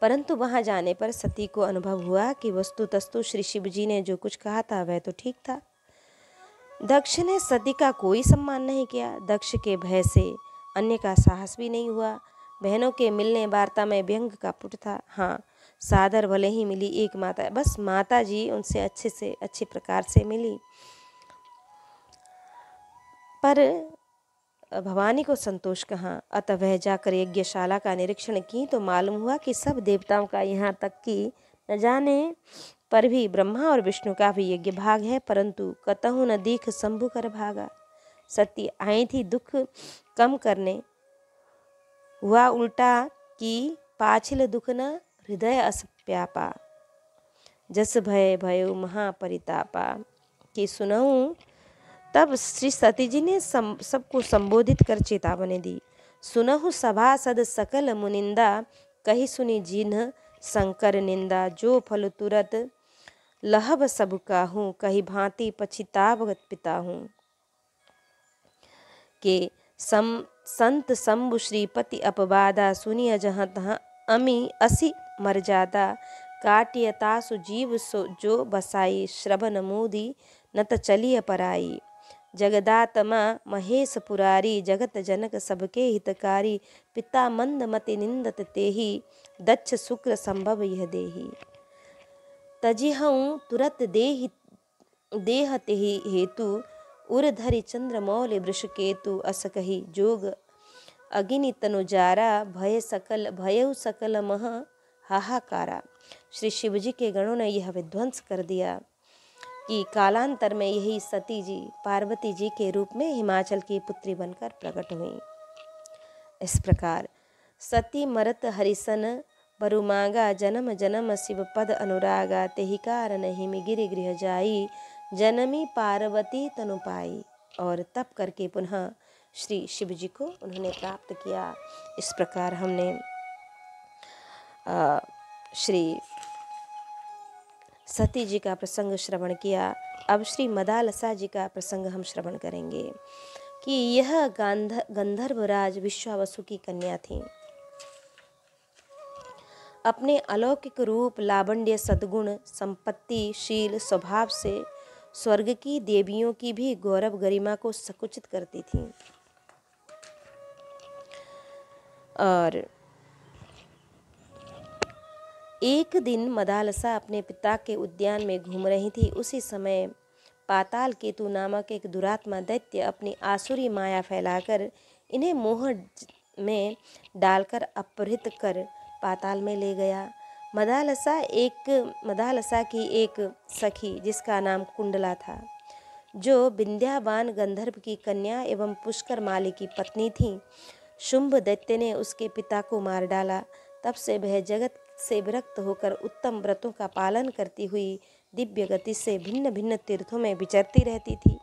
परंतु वहां जाने पर सती को अनुभव हुआ कि वस्तुतस्तु श्री शिव जी ने जो कुछ कहा था वह तो ठीक था। दक्ष ने सती का कोई सम्मान नहीं किया। दक्ष के भय से अन्य का साहस भी नहीं हुआ। बहनों के मिलने वार्ता में व्यंग का पुट था। हाँ, सादर भले ही मिली एक माता, बस माता जी उनसे अच्छे प्रकार से मिली, पर भवानी को संतोष कहाँ। अतः वह जाकर यज्ञशाला का निरीक्षण की तो मालूम हुआ कि सब देवताओं का, यहाँ तक कि न जाने पर भी ब्रह्मा और विष्णु का भी यज्ञ भाग है, परंतु कतहु न दीख शंभु कर भागा। सती आई थी दुख कम करने, हुआ उल्टा कि पाछिल दुख न हृदय अस प्यापा, जस भय भयो महापरितापा। कि सुनऊं, तब श्री सती जी ने सबको संबोधित कर चेतावनी दी। सुनहु सभासद सकल मुनिंदा, कही सुनी जिन्ह शंकर निंदा। जो फल तुरत लहब सब काहूँ, कही भांति पछितावत पिता हूँ। के संत शंभु श्रीपति अपवादा, सुनिय जहाँ तहाँ अमी असी मर्यादा। काटियतासु जीव सो जो बसाई, श्रवण मोदी नत चलिय पराई। जगदात्मा महेश पुरारी, जगत जनक सबके हितकारी। पिता मंद मति निंदत तेहि, दक्ष शुक्र संभव यह देहि। तजिहऊँ तुरत देह तेहि हेतु, उर धरि चंद्र मौलि वृष केतु। अस कही जोग अगिनि तनु जारा, भयउ सकल मह हाहाकारा। श्री शिव जी के गणों ने यह विध्वंस कर दिया कि कालांतर में यही सती जी पार्वती जी के रूप में हिमाचल की पुत्री बनकर प्रकट हुई। इस प्रकार सती मरत हरिसन बरुमांगा, जन्म जन्म शिव पद अनुरागा। तेहि कारण हिमि गिरि गृह जाई, जनमी पार्वती तनु पाई। और तप करके पुनः श्री शिव जी को उन्होंने प्राप्त किया। इस प्रकार हमने श्री सती जी का प्रसंग श्रवण किया। अब श्री मदालसा जी का प्रसंग हम श्रवण करेंगे कि यह गंधर्वराज विश्वावसु की कन्या थी। अपने अलौकिक रूप, लावण्य, सद्गुण, संपत्ति, शील, स्वभाव से स्वर्ग की देवियों की भी गौरव गरिमा को संकुचित करती थी। और एक दिन मदालसा अपने पिता के उद्यान में घूम रही थी। उसी समय पाताल केतु नामक एक दुरात्मा दैत्य अपनी आसुरी माया फैलाकर इन्हें मोह में डालकर अपहृत कर पाताल में ले गया। मदालसा की एक सखी जिसका नाम कुंडला था, जो विंध्यावान गंधर्व की कन्या एवं पुष्कर माली की पत्नी थी। शुंभ दैत्य ने उसके पिता को मार डाला। तब से वह जगत से विरक्त होकर उत्तम व्रतों का पालन करती हुई दिव्य गति से भिन्न भिन्न तीर्थों में विचरती रहती थी।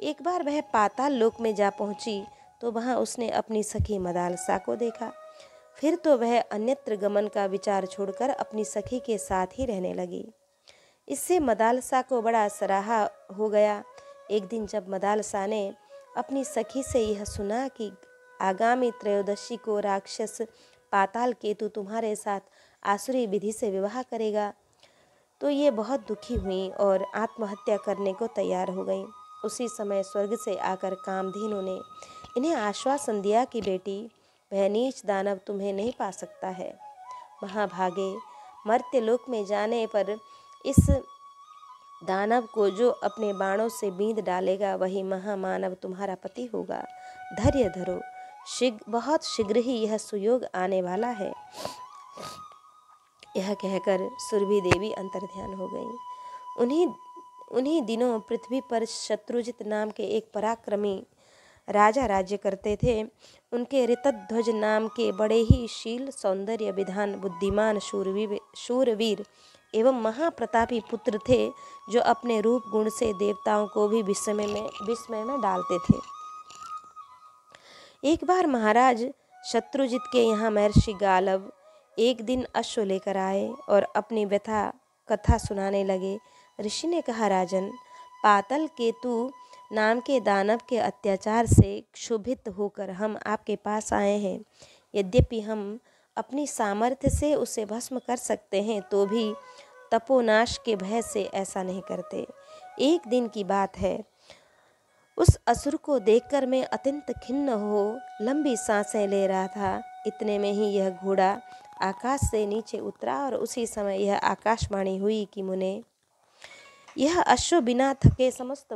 एक बार वह पाताल लोक में जा पहुंची तो वहां उसने अपनी सखी मदालसा को देखा। फिर तो वह अन्यत्र गमन का विचार छोड़कर अपनी सखी के साथ ही रहने लगी। इससे मदालसा को बड़ा सराहा हो गया। एक दिन जब मदालसा ने अपनी सखी से यह सुना कि आगामी त्रयोदशी को राक्षस पाताल केतु तुम्हारे साथ आसुरी विधि से विवाह करेगा, तो ये बहुत दुखी हुई और आत्महत्या करने को तैयार हो गई। उसी समय स्वर्ग से आकर कामधेनु ने इन्हें आश्वासन दिया कि बेटी, वह नीच दानव तुम्हें नहीं पा सकता है। महाभागे, मर्त्यलोक में जाने पर इस दानव को जो अपने बाणों से बींध डालेगा वही महामानव तुम्हारा पति होगा। धैर्य धरो, बहुत शीघ्र ही यह सुयोग आने वाला है। यह कहकर सुरभि देवी अंतर्ध्यान हो गई। उन्हीं दिनों पृथ्वी पर शत्रुजित नाम के एक पराक्रमी राजा राज्य करते थे। उनके ऋतध्वज नाम के बड़े ही शील, सौंदर्य, विधान, बुद्धिमान, शूरवीर एवं महाप्रतापी पुत्र थे, जो अपने रूप गुण से देवताओं को भी विस्मय में डालते थे। एक बार महाराज शत्रुजित के यहाँ महर्षि गालव एक दिन अश्व लेकर आए और अपनी व्यथा कथा सुनाने लगे। ऋषि ने कहा, राजन, पातल केतु नाम के दानव के अत्याचार से क्षुभित होकर हम आपके पास आए हैं। यद्यपि हम अपनी सामर्थ्य से उसे भस्म कर सकते हैं, तो भी तपोनाश के भय से ऐसा नहीं करते। एक दिन की बात है, उस असुर को देखकर मैं अत्यंत खिन्न हो लंबी सांसें ले रहा था। इतने में ही यह घोड़ा आकाश से नीचे उतरा और उसी समय यह आकाशवाणी हुई कि मुने, यह अश्व बिना थके समस्त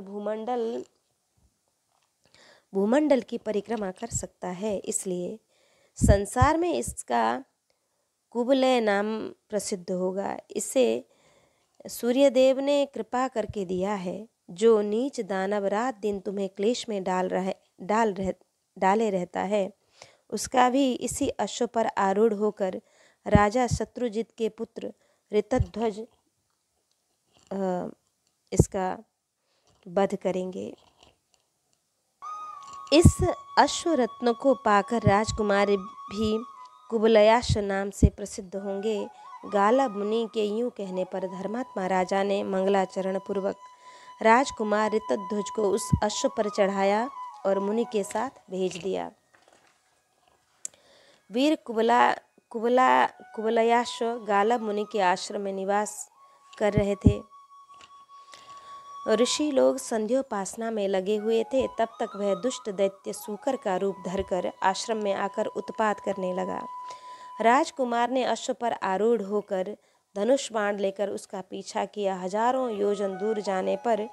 भूमंडल की परिक्रमा कर सकता है, इसलिए संसार में इसका कुबलय नाम प्रसिद्ध होगा। इसे सूर्यदेव ने कृपा करके दिया है। जो नीच दानव रात दिन तुम्हें क्लेश में डाले रहता है, उसका भी इसी अश्व पर आरूढ़ होकर राजा शत्रुजित के पुत्र ऋतध्वज इसका वध करेंगे। इस अश्वरत्न को पाकर राजकुमार भी कुबलयाश्व नाम से प्रसिद्ध होंगे। गालब मुनि के यूं कहने पर धर्मात्मा राजा ने मंगलाचरण पूर्वक राजकुमार ऋतध्वज को उस अश्व पर चढ़ाया और मुनि के साथ भेज दिया। वीर कुबलयाश्व गालब मुनि के आश्रम में निवास कर रहे थे। ऋषि लोग संध्योपासना में लगे हुए थे। तब तक वह दुष्ट दैत्य सूकर का रूप धरकर आश्रम में आकर उत्पात करने लगा। राजकुमार ने अश्व पर आरूढ़ होकर धनुष बाण लेकर उसका पीछा किया। हजारों योजन दूर जाने पर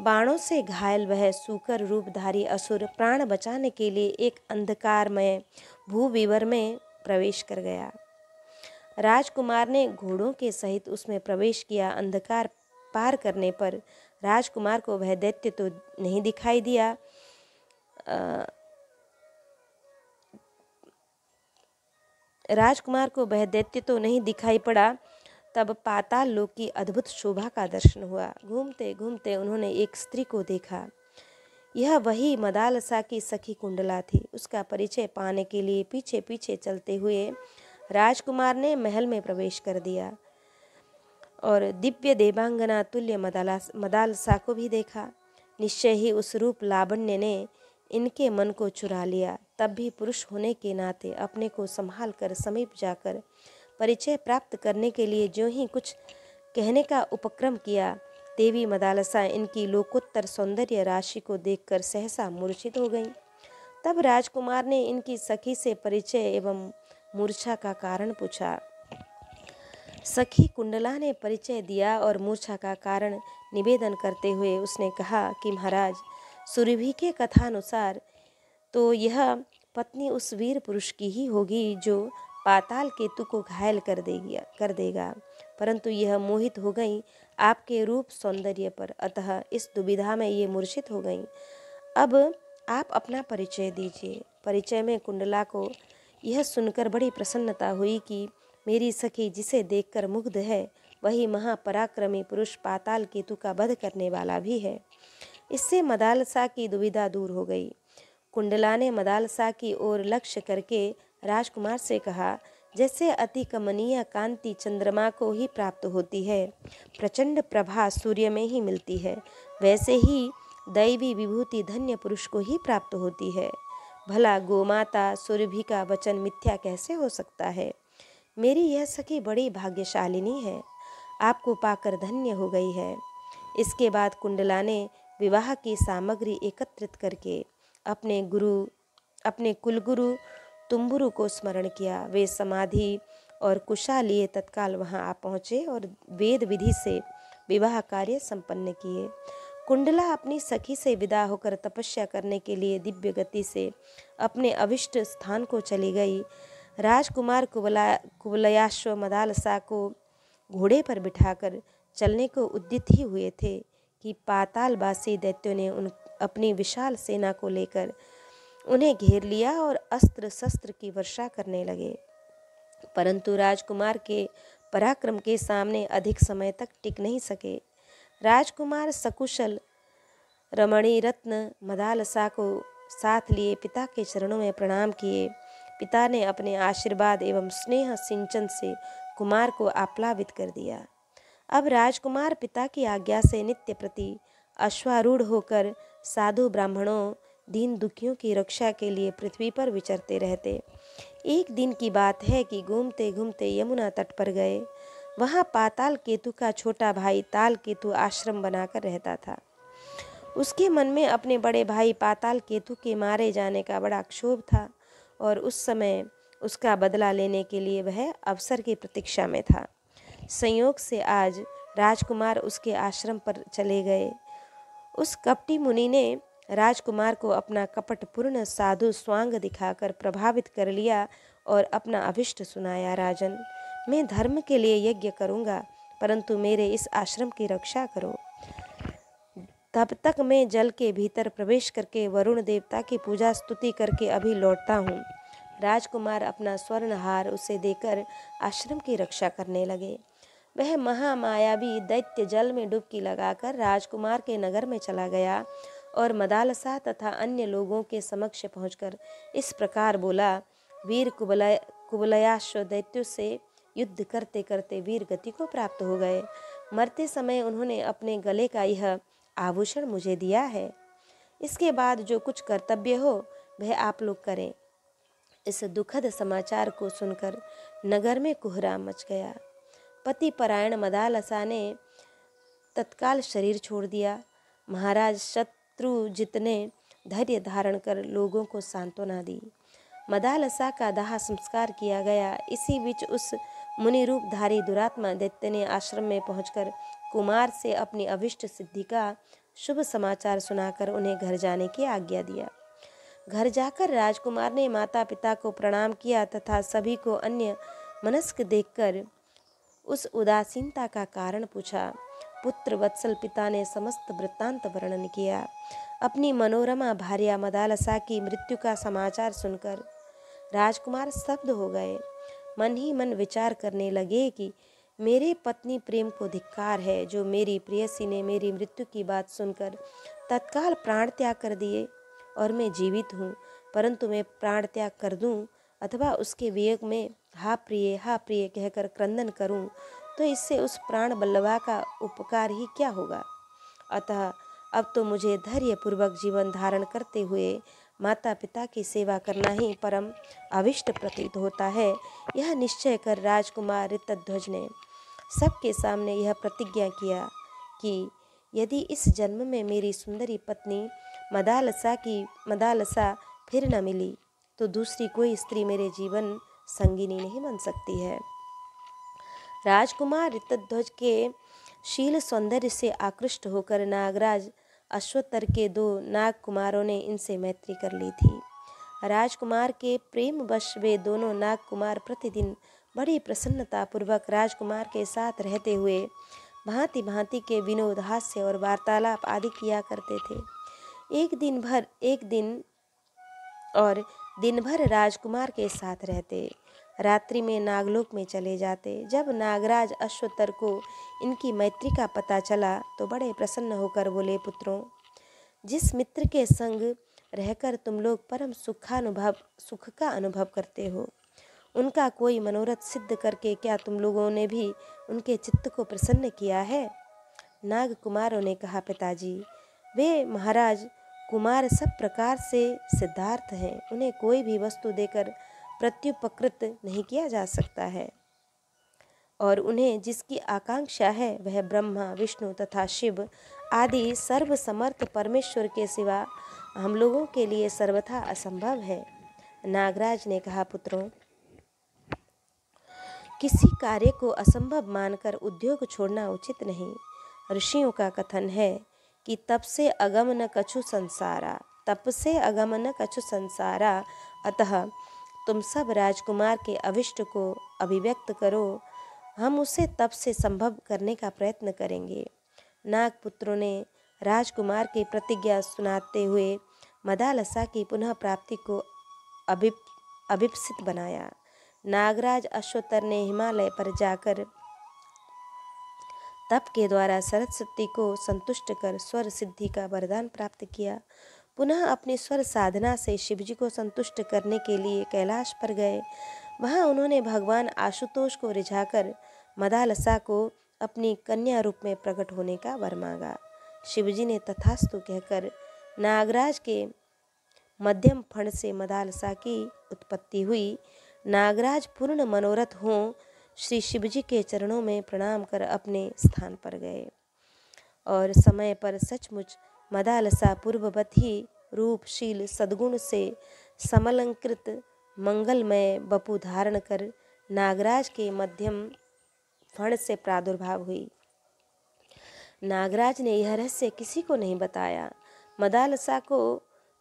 बाणों से घायल वह सूकर रूपधारी असुर प्राण बचाने के लिए एक अंधकारमय भूविवर में प्रवेश कर गया। राजकुमार ने घोड़ों के सहित उसमें प्रवेश किया। अंधकार पार करने पर राजकुमार को वह दैत्य तो नहीं दिखाई दिया, राजकुमार को वह दैत्य तो नहीं दिखाई पड़ा। तब पाताल लोक की अद्भुत शोभा का दर्शन हुआ। घूमते घूमते उन्होंने एक स्त्री को देखा। यह वही मदालसा की सखी कुंडला थी। उसका परिचय पाने के लिए पीछे पीछे चलते हुए राजकुमार ने महल में प्रवेश कर दिया और दिव्य देवांगना तुल्य मदालसा को भी देखा। निश्चय ही उस रूप लावण्य ने इनके मन को चुरा लिया। तब भी पुरुष होने के नाते अपने को संभाल कर समीप जाकर परिचय प्राप्त करने के लिए जो ही कुछ कहने का उपक्रम किया, देवी मदालसा इनकी लोकोत्तर सौंदर्य राशि को देखकर सहसा मूर्छित हो गई। तब राजकुमार ने इनकी सखी से परिचय एवं मूर्छा का कारण पूछा। सखी कुंडला ने परिचय दिया और मूर्छा का कारण निवेदन करते हुए उसने कहा कि महाराज, सुरभि के कथानुसार तो यह पत्नी उस वीर पुरुष की ही होगी जो पाताल केतु को घायल कर देगा, परंतु यह मोहित हो गई आपके रूप सौंदर्य पर, अतः इस दुविधा में ये मूर्छित हो गई। अब आप अपना परिचय दीजिए। परिचय में कुंडला को यह सुनकर बड़ी प्रसन्नता हुई कि मेरी सखी जिसे देखकर मुग्ध है, वही महापराक्रमी पुरुष पाताल केतु का वध करने वाला भी है। इससे मदालसा की दुविधा दूर हो गई। कुंडला ने मदालसा की ओर लक्ष्य करके राजकुमार से कहा, जैसे अति कमनीय कांति चंद्रमा को ही प्राप्त होती है, प्रचंड प्रभा सूर्य में ही मिलती है, वैसे ही दैवी विभूति धन्य पुरुष को ही प्राप्त होती है। भला गोमाता सुरभि का वचन मिथ्या कैसे हो सकता है? मेरी यह सखी बड़ी भाग्यशालिनी है, आपको पाकर धन्य हो गई है। इसके बाद कुंडला ने विवाह की सामग्री एकत्रित करके अपने कुलगुरु तुम्बुरु को स्मरण किया। वे समाधि और कुशा लिए तत्काल वहां आ पहुँचे और वेद विधि से विवाह कार्य संपन्न किए। कुंडला अपनी सखी से विदा होकर तपस्या करने के लिए दिव्य गति से अपने अविष्ट स्थान को चली गई। राजकुमार कुबलयाश्व मदालसा को घोड़े पर बिठाकर चलने को उद्यत ही हुए थे कि पातालवासी दैत्यों ने अपनी विशाल सेना को लेकर उन्हें घेर लिया और अस्त्र शस्त्र की वर्षा करने लगे, परंतु राजकुमार के पराक्रम के सामने अधिक समय तक टिक नहीं सके। राजकुमार सकुशल रमणी रत्न मदालसा को साथ लिए पिता के चरणों में प्रणाम किए। पिता ने अपने आशीर्वाद एवं स्नेह सिंचन से कुमार को आप्लावित कर दिया। अब राजकुमार पिता की आज्ञा से नित्य प्रति अश्वारूढ़ होकर साधु ब्राह्मणों दीन दुखियों की रक्षा के लिए पृथ्वी पर विचरते रहते। एक दिन की बात है कि घूमते घूमते यमुना तट पर गए। वहाँ पाताल केतु का छोटा भाई ताल केतु आश्रम बनाकर रहता था। उसके मन में अपने बड़े भाई पाताल केतु के मारे जाने का बड़ा क्षोभ था और उस समय उसका बदला लेने के लिए वह अवसर की प्रतीक्षा में था। संयोग से आज राजकुमार उसके आश्रम पर चले गए। उस कपटी मुनि ने राजकुमार को अपना कपटपूर्ण साधु स्वांग दिखाकर प्रभावित कर लिया और अपना अभिष्ट सुनाया। राजन, मैं धर्म के लिए यज्ञ करूँगा, परंतु मेरे इस आश्रम की रक्षा करो। तब तक मैं जल के भीतर प्रवेश करके वरुण देवता की पूजा स्तुति करके अभी लौटता हूँ। राजकुमार अपना स्वर्णहार उसे देकर आश्रम की रक्षा करने लगे। वह महामायावी दैत्य जल में डुबकी लगाकर राजकुमार के नगर में चला गया और मदालसा तथा अन्य लोगों के समक्ष पहुंचकर इस प्रकार बोला। वीर कुबलयाश्व दैत्यों से युद्ध करते करते वीर गति को प्राप्त हो गए। मरते समय उन्होंने अपने गले का यह आभूषण मुझे दिया है। इसके बाद जो कुछ कर्तव्य हो वह आप लोग करें। इस दुखद समाचार को सुनकर नगर में कोहराम मच गया। पति परायण मदालसा ने तत्काल शरीर छोड़ दिया। महाराज शत्रुजित ने धैर्य धारण कर लोगों को सांत्वना दी। मदालसा का दाह संस्कार किया गया। इसी बीच उस मुनि रूपधारी दुरात्मा दैत्य ने आश्रम में पहुंचकर कुमार से अपनी अभिष्ट सिद्धि का शुभ समाचार सुनाकर उन्हें घर जाने की आज्ञा दिया। घर जाकर राजकुमार ने माता पिता को प्रणाम किया तथा सभी को अन्य मनस्क देखकर उस उदासीनता का कारण पूछा। पुत्र वत्सल पिता ने समस्त वृत्तांत वर्णन किया। अपनी मनोरमा भार्या मदालसा की मृत्यु का समाचार सुनकर राजकुमार स्तब्ध हो गए। मन ही मन विचार करने लगे कि मेरे पत्नी प्रेम को धिक्कार है, जो मेरी प्रेयसी ने मेरी मृत्यु की बात सुनकर तत्काल प्राण त्याग कर दिए और मैं जीवित हूँ, परंतु मैं प्राण त्याग कर दूँ अथवा उसके वियोग में हा प्रिय कहकर क्रंदन करूँ तो इससे उस प्राण बल्लभा का उपकार ही क्या होगा। अतः अब तो मुझे धैर्यपूर्वक जीवन धारण करते हुए माता पिता की सेवा करना ही परम अभिष्ट प्रतीत होता है। यह निश्चय कर राजकुमार ऋतध्वज ने सबके सामने यह प्रतिज्ञा किया कि यदि इस जन्म में मेरी सुंदरी पत्नी मदालसा फिर न मिली तो दूसरी कोई स्त्री मेरे जीवन संगिनी नहीं बन सकती है। राजकुमार ऋतध्वज के शील सौंदर्य से आकृष्ट होकर नागराज अश्वत्थर के 2 नाग कुमारों ने इनसे मैत्री कर ली थी। राजकुमार के प्रेमवश वे दोनों नाग कुमार प्रतिदिन बड़ी प्रसन्नता पूर्वक राजकुमार के साथ रहते हुए भांति भांति के विनोद, हास्य और वार्तालाप आदि किया करते थे। एक दिन भर राजकुमार के साथ रहते, रात्रि में नागलोक में चले जाते। जब नागराज अश्वत्थर को इनकी मैत्री का पता चला तो बड़े प्रसन्न होकर बोले, पुत्रों, जिस मित्र के संग रहकर तुम लोग परम सुख का अनुभव करते हो, उनका कोई मनोरथ सिद्ध करके क्या तुम लोगों ने भी उनके चित्त को प्रसन्न किया है। नाग कुमारों ने कहा, पिताजी, वे महाराज कुमार सब प्रकार से सिद्धार्थ हैं, उन्हें कोई भी वस्तु देकर प्रत्युपकृत नहीं किया जा सकता है और उन्हें जिसकी आकांक्षा है वह ब्रह्मा, विष्णु तथा शिव आदि सर्वसमर्थ परमेश्वर के सिवा हम लोगों के लिए सर्वथा असंभव है। नागराज ने कहा, पुत्रों, किसी कार्य को असंभव मानकर उद्योग छोड़ना उचित नहीं। ऋषियों का कथन है कि तप से अगम न कछु संसारा। अतः तुम सब राजकुमार के अभिष्ट को अभिव्यक्त करो, हम उसे तप से संभव करने का प्रयत्न करेंगे। नागपुत्रों ने राजकुमार की प्रतिज्ञा सुनाते हुए मदालसा की पुनः प्राप्ति को अभिप्सित बनाया। नागराज अश्वत्थर ने हिमालय पर जाकर तप के द्वारा सरस्वती को संतुष्ट कर स्वर सिद्धि का वरदान प्राप्त किया। पुनः अपनी स्वर साधना से शिवजी को संतुष्ट करने के लिए कैलाश पर गए। वहाँ उन्होंने भगवान आशुतोष को रिझाकर मदालसा को अपनी कन्या रूप में प्रकट होने का वर मांगा। शिवजी ने तथास्तु कहकर नागराज के मध्यम फण से मदालसा की उत्पत्ति हुई। नागराज पूर्ण मनोरथ हों श्री शिवजी के चरणों में प्रणाम कर अपने स्थान पर गए और समय पर सचमुच मदालसा पूर्ववत ही रूपशील सद्गुण से समलंकृत मंगलमय बपु धारण कर नागराज के मध्यम फण से प्रादुर्भाव हुई। नागराज ने यह रहस्य किसी को नहीं बताया। मदालसा को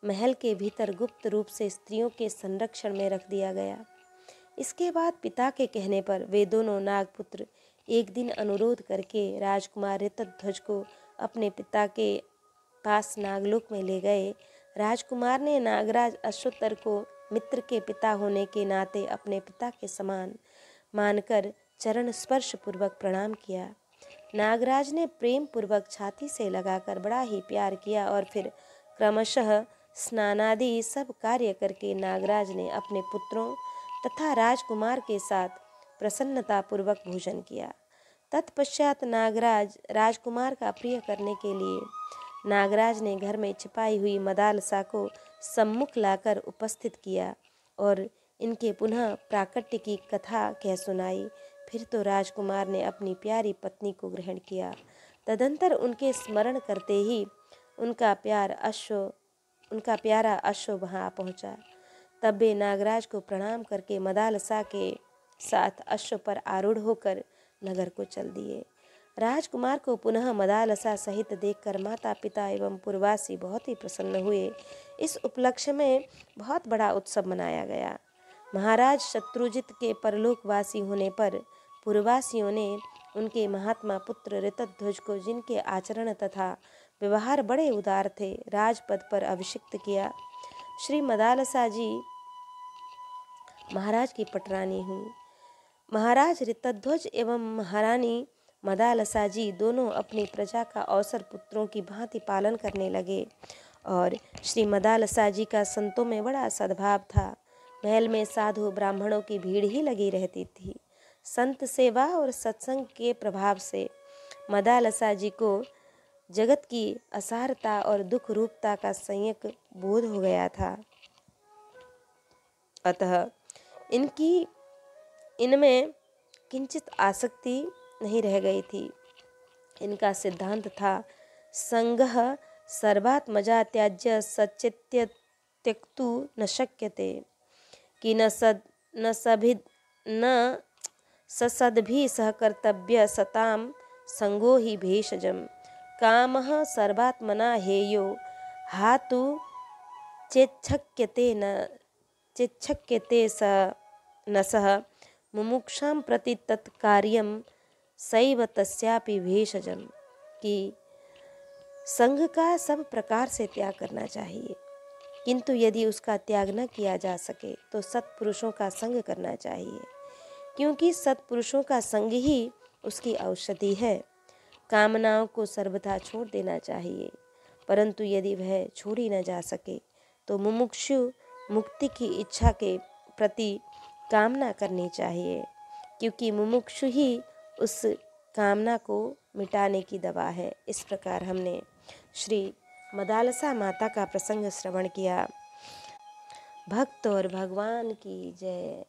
महल के भीतर गुप्त रूप से स्त्रियों के संरक्षण में रख दिया गया। इसके बाद पिता के कहने पर वे दोनों नागपुत्र एक दिन अनुरोध करके राजकुमार ऋतध्वज को अपने पिता के पास नागलोक में ले गए। राजकुमार ने नागराज अश्वत्थर को मित्र के पिता होने के नाते अपने पिता के समान मानकर चरण स्पर्श पूर्वक प्रणाम किया। नागराज ने प्रेम पूर्वक छाती से लगाकर बड़ा ही प्यार किया और फिर क्रमशः स्नानादि सब कार्य करके नागराज ने अपने पुत्रों तथा राजकुमार के साथ प्रसन्नता पूर्वक भोजन किया। तत्पश्चात नागराज राजकुमार का प्रिय करने के लिए नागराज ने घर में छिपाई हुई मदालसा को सम्मुख लाकर उपस्थित किया और इनके पुनः प्राकट्य की कथा कह सुनाई। फिर तो राजकुमार ने अपनी प्यारी पत्नी को ग्रहण किया। तदंतर उनके स्मरण करते ही उनका प्यारा अश्व वहाँ पहुँचा। तब वे नागराज को प्रणाम करके मदालसा के साथ अश्व पर आरूढ़ होकर नगर को चल दिए। राजकुमार को पुनः मदालसा सहित देखकर माता पिता एवं पुरवासी बहुत ही प्रसन्न हुए। इस उपलक्ष्य में बहुत बड़ा उत्सव मनाया गया। महाराज शत्रुजित के परलोकवासी होने पर पुरवासियों ने उनके महात्मा पुत्र ऋतध्वज को, जिनके आचरण तथा व्यवहार बड़े उदार थे, राजपद पर अभिषिक्त किया। श्री मदालसा जी महाराज की पटरानी हुई। महाराज ऋतध्वज एवं महारानी मदालसा जी दोनों अपनी प्रजा का अवसर पुत्रों की भांति पालन करने लगे और श्री मदालसा जी का संतों में बड़ा सद्भाव था। महल में साधु ब्राह्मणों की भीड़ ही लगी रहती थी। संत सेवा और सत्संग के प्रभाव से मदालसा जी को जगत की असारता और दुख रूपता का संयक बोध हो गया था। अतः इनमें किंचित आसक्ति नहीं रह गई थी। इनका सिद्धांत था संगः सर्वात्मजा त्याज्य सचित्य त्यक्तु न शक्यते कि न ससद्भि सहकर्तव्य सताम संगो ही भेषजम कामः सर्वात्मना हेयो हातु चेच्छक्यते स न सह मुमुक्षां प्रति तत्कार्यं सैव तस्यापि भेषजम कि संघ का सब प्रकार से त्याग करना चाहिए, किंतु यदि उसका त्याग न किया जा सके तो सत्पुरुषों का संग करना चाहिए, क्योंकि सत्पुरुषों का संग ही उसकी औषधि है। कामनाओं को सर्वथा छोड़ देना चाहिए, परंतु यदि वह छोड़ी न जा सके तो मुमुक्षु मुक्ति की इच्छा के प्रति कामना करनी चाहिए, क्योंकि मुमुक्षु ही उस कामना को मिटाने की दवा है। इस प्रकार हमने श्री मदालसा माता का प्रसंग श्रवण किया। भक्त और भगवान की जय।